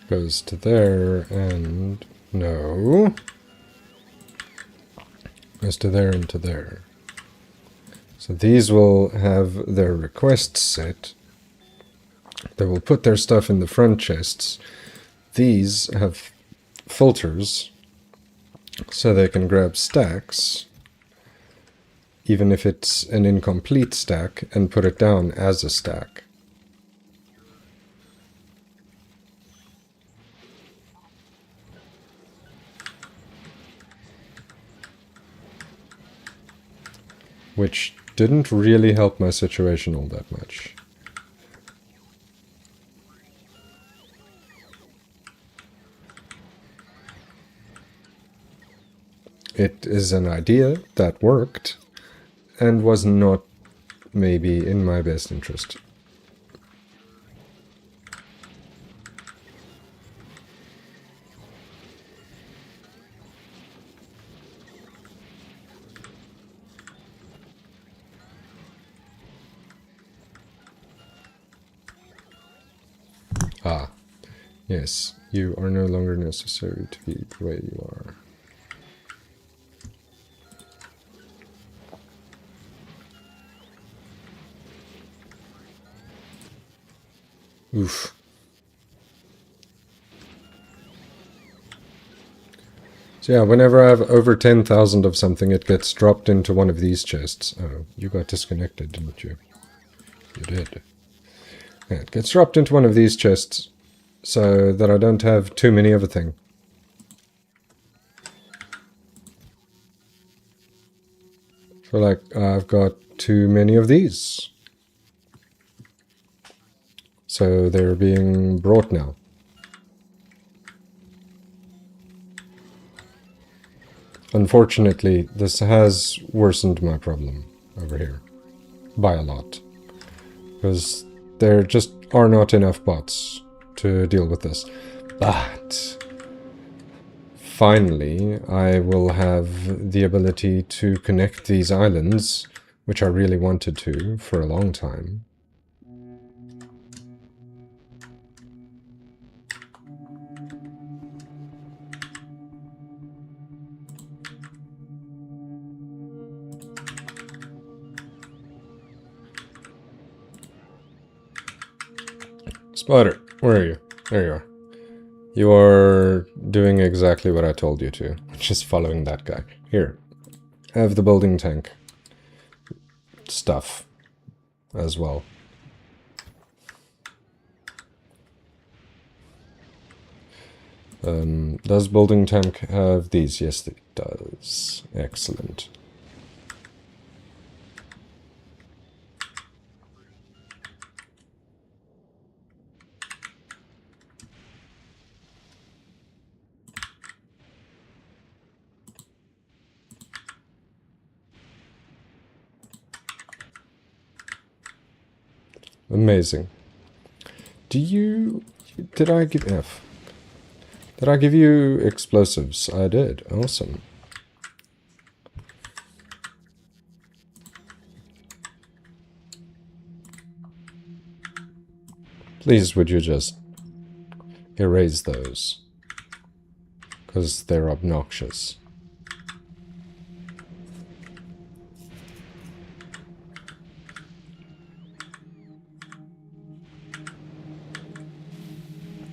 Goes to there, and no. Goes to there and to there. So these will have their requests set. They will put their stuff in the front chests. These have filters, so they can grab stacks, even if it's an incomplete stack, and put it down as a stack. Which didn't really help my situation all that much. It is an idea that worked, and was not maybe in my best interest. Ah, yes, you are no longer necessary to be the way you are. Oof. So yeah, whenever I have over 10,000 of something, it gets dropped into one of these chests. Oh, you got disconnected, didn't you? You did. Yeah, it gets dropped into one of these chests, so that I don't have too many of a thing. So like, I've got too many of these. So they're being brought now. Unfortunately, this has worsened my problem over here. By a lot. Because there just are not enough bots to deal with this. But finally, I will have the ability to connect these islands, which I really wanted to for a long time. Spider, where are you? There you are. You are doing exactly what I told you to. Just following that guy. Here. Have the building tank stuff as well. Does building tank have these? Yes, it does. Excellent. Amazing. Did I give F? Did I give you explosives? I did. Awesome. Please, would you just erase those? Because they're obnoxious.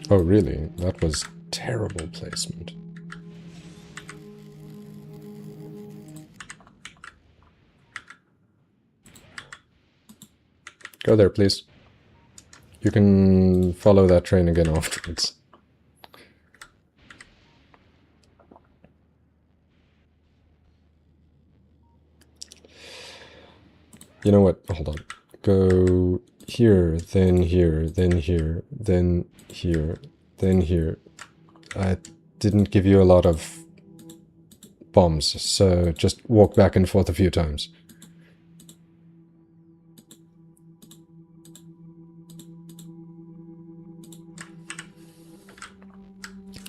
Oh, really? That was terrible placement. Go there, please. You can follow that train again afterwards. You know what? Hold on. Go here, then here, then here, then here, then here. I didn't give you a lot of bombs, so just walk back and forth a few times.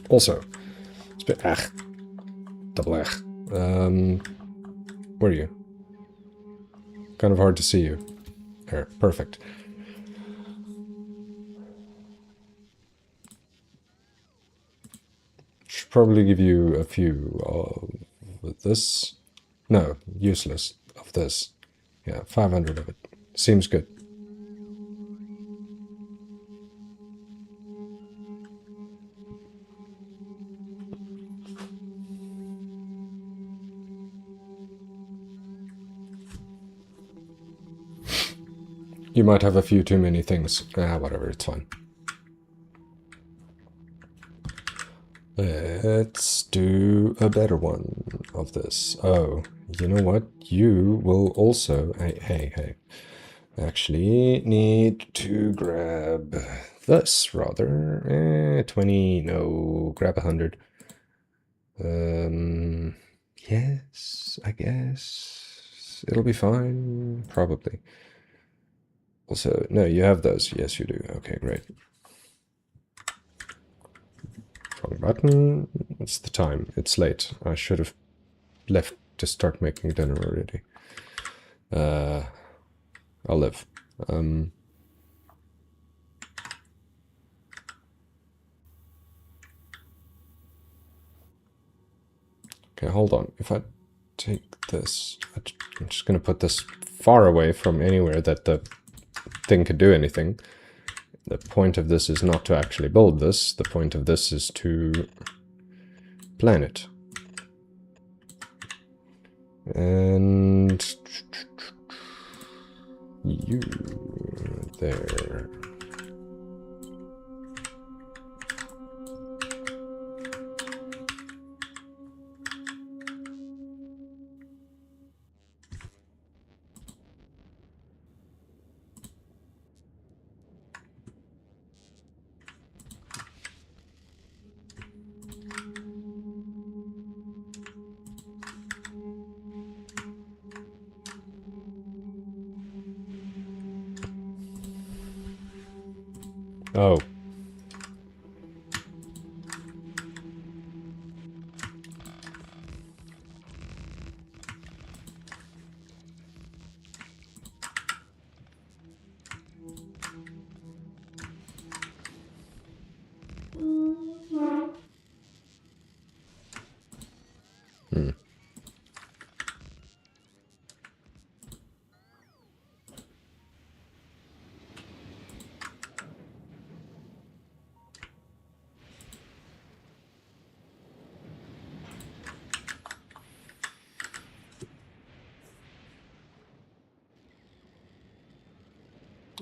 Also, double ech. Where are you? Kind of hard to see you. There, perfect. probably give you a few of this. No, useless of this. Yeah, 500 of it. Seems good. You might have a few too many things. Whatever, it's fine. Let's do a better one of this. Oh, you know what? You will also... Hey. Actually need to grab this, rather. 20, no, grab 100. Yes, I guess. It'll be fine, probably. Also, no, you have those. Yes, you do. Okay, great. Wrong button. It's the time. It's late. I should have left to start making dinner already. I'll live. Okay, hold on. If I take this, I'm just going to put this far away from anywhere that the thing could do anything. The point of this is not to actually build this. The point of this is to plan it. And you there. Oh.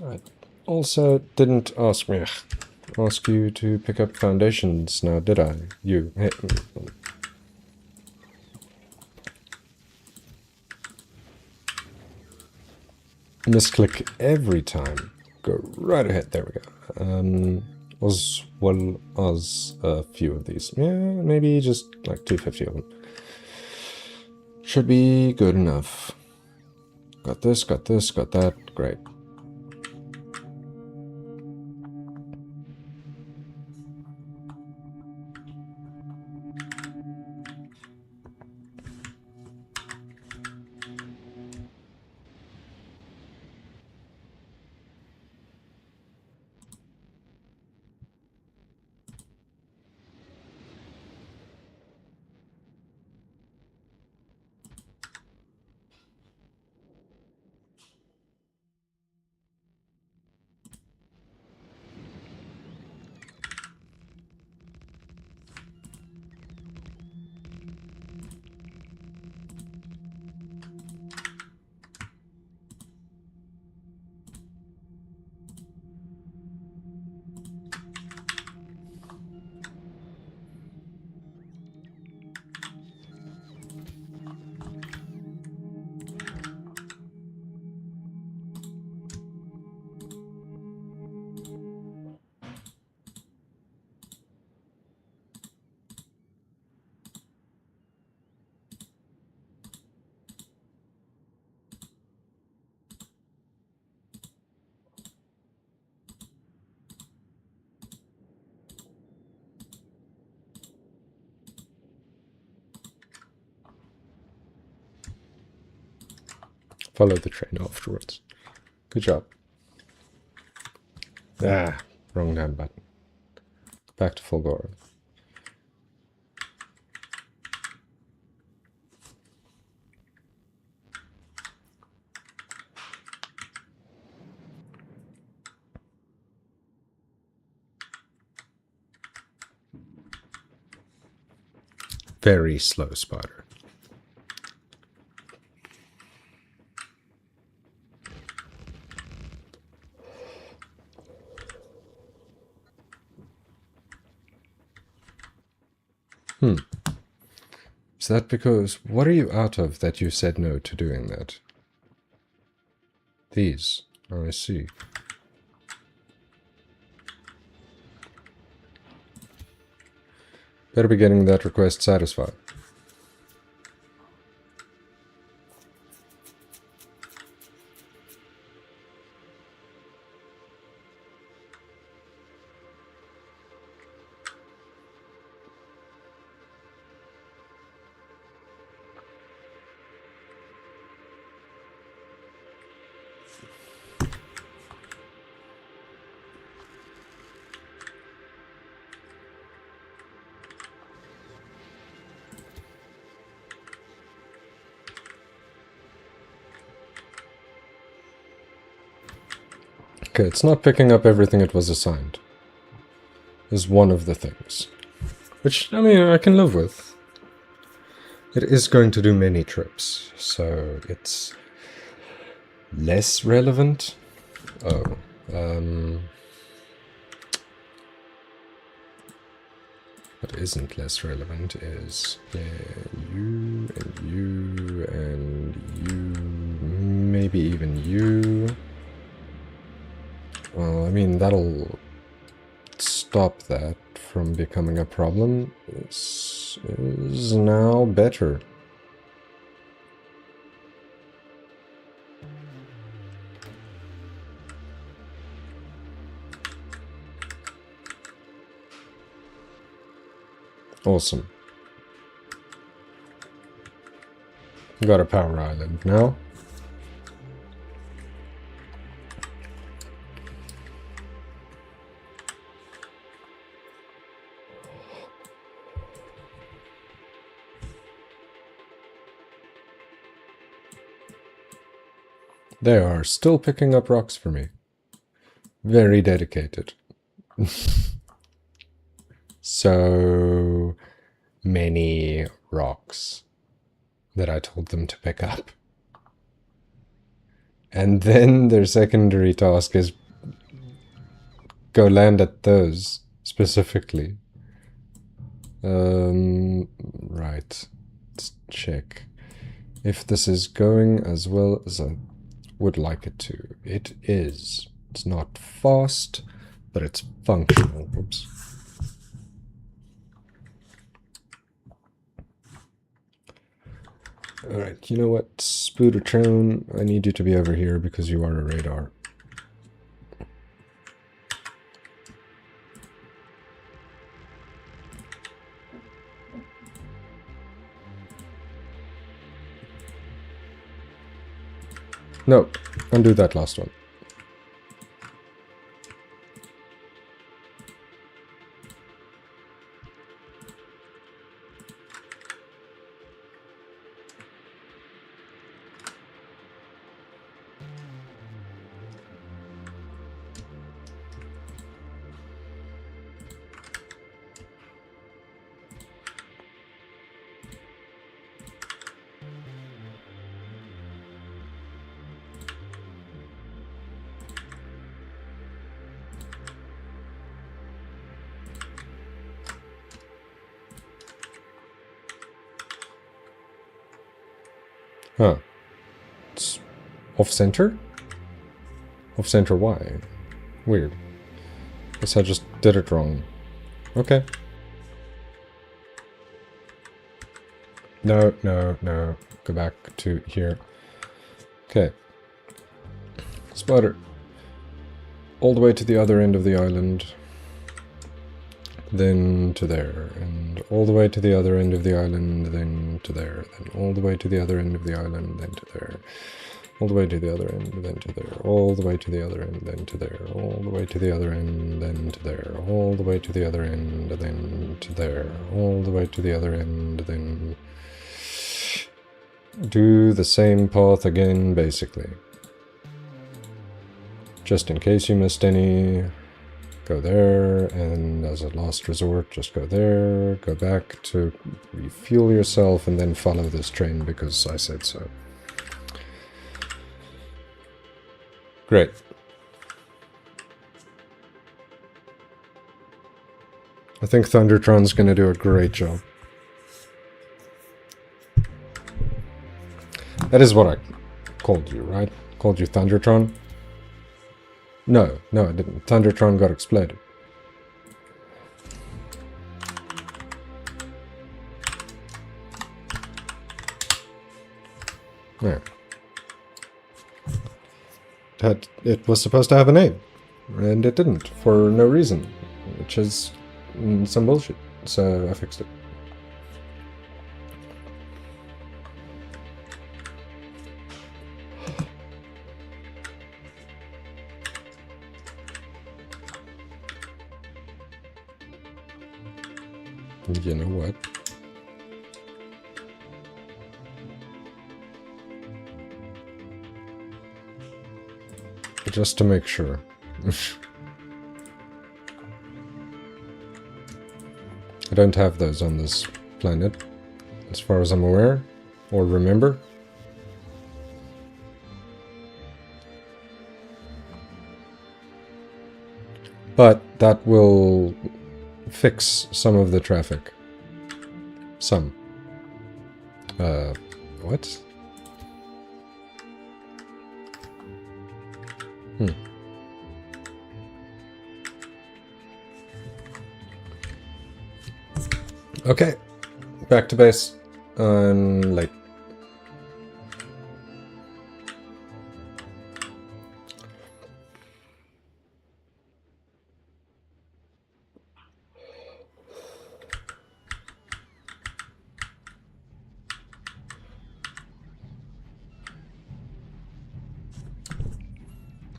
I also didn't ask you to pick up foundations now, did I? You. Hey. Misclick every time. Go right ahead. There we go. As well as a few of these. Yeah, maybe just like 250 of them. Should be good enough. Got this, got that. Great. Follow the train afterwards. Good job. Ah, wrong down button. Back to full gore. very slow spider. Is that because... What are you out of that you said no to doing that? These. Oh, I see. Better be getting that request satisfied. Okay, it's not picking up everything it was assigned. Is one of the things. Which, I mean, I can live with. It is going to do many trips, so it's less relevant. Oh, what isn't less relevant is you and you and you, maybe even you. Well, I mean, that'll stop that from becoming a problem. This is now better. Awesome. Got a power island now. They are still picking up rocks for me. Very dedicated. So many rocks that I told them to pick up. And then their secondary task is go land at those specifically. Right. Let's check if this is going as well as I would like it to. It is. It's not fast, but it's functional. Oops. Alright, you know what? Spoodertrone, I need you to be over here because you are a radar. No, undo that last one. Huh. It's off-center? Off-center why? Weird. Guess I just did it wrong. Okay. No, no, no. Go back to here. Okay. Spider. All the way to the other end of the island. Then to there, and all the way to the other end of the island, then to there, then all the way to the other end of the island, then to there, all the way to the other end, then to there, all the way to the other end, then to there, all the way to the other end, then to there, all the way to the other end, then to there, all the way to the other end, then do the same path again, basically. Just in case you missed any. Go there, and as a last resort, just go there, go back to refuel yourself, and then follow this train because I said so. Great. I think Thundertron's going to do a great job. That is what I called you, right? Called you Thundertron? No, I didn't. Thundertron got exploded. Yeah. It was supposed to have a name, and it didn't, for no reason, which is some bullshit, so I fixed it. You know what? Just to make sure. I don't have those on this planet, as far as I'm aware, or remember. But that will fix some of the traffic. Some. What? Okay, back to base. I'm late.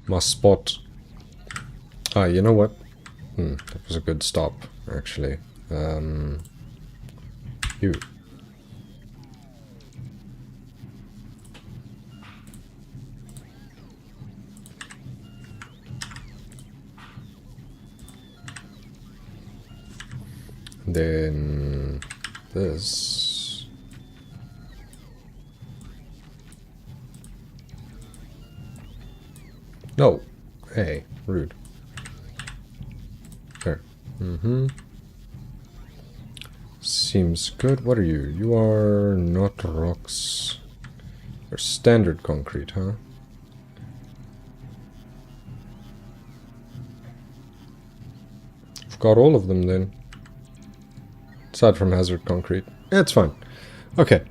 My spot. Ah, you know what? That was a good stop, actually. You. Then this. No. Hey, rude. There. Seems good. What are you? You are not rocks. You're standard concrete, huh? I've got all of them then. Aside from hazard concrete. It's fine. Okay.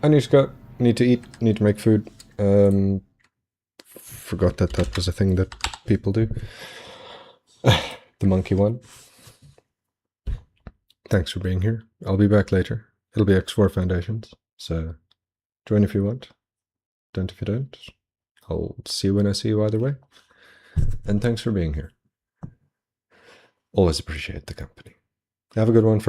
I need to go. Need to eat. Need to make food. Forgot that that was a thing that people do. The monkey one. Thanks for being here. I'll be back later. It'll be X4 Foundations. So join if you want. Don't if you don't. I'll see you when I see you either way. And thanks for being here. Always appreciate the company. Have a good one for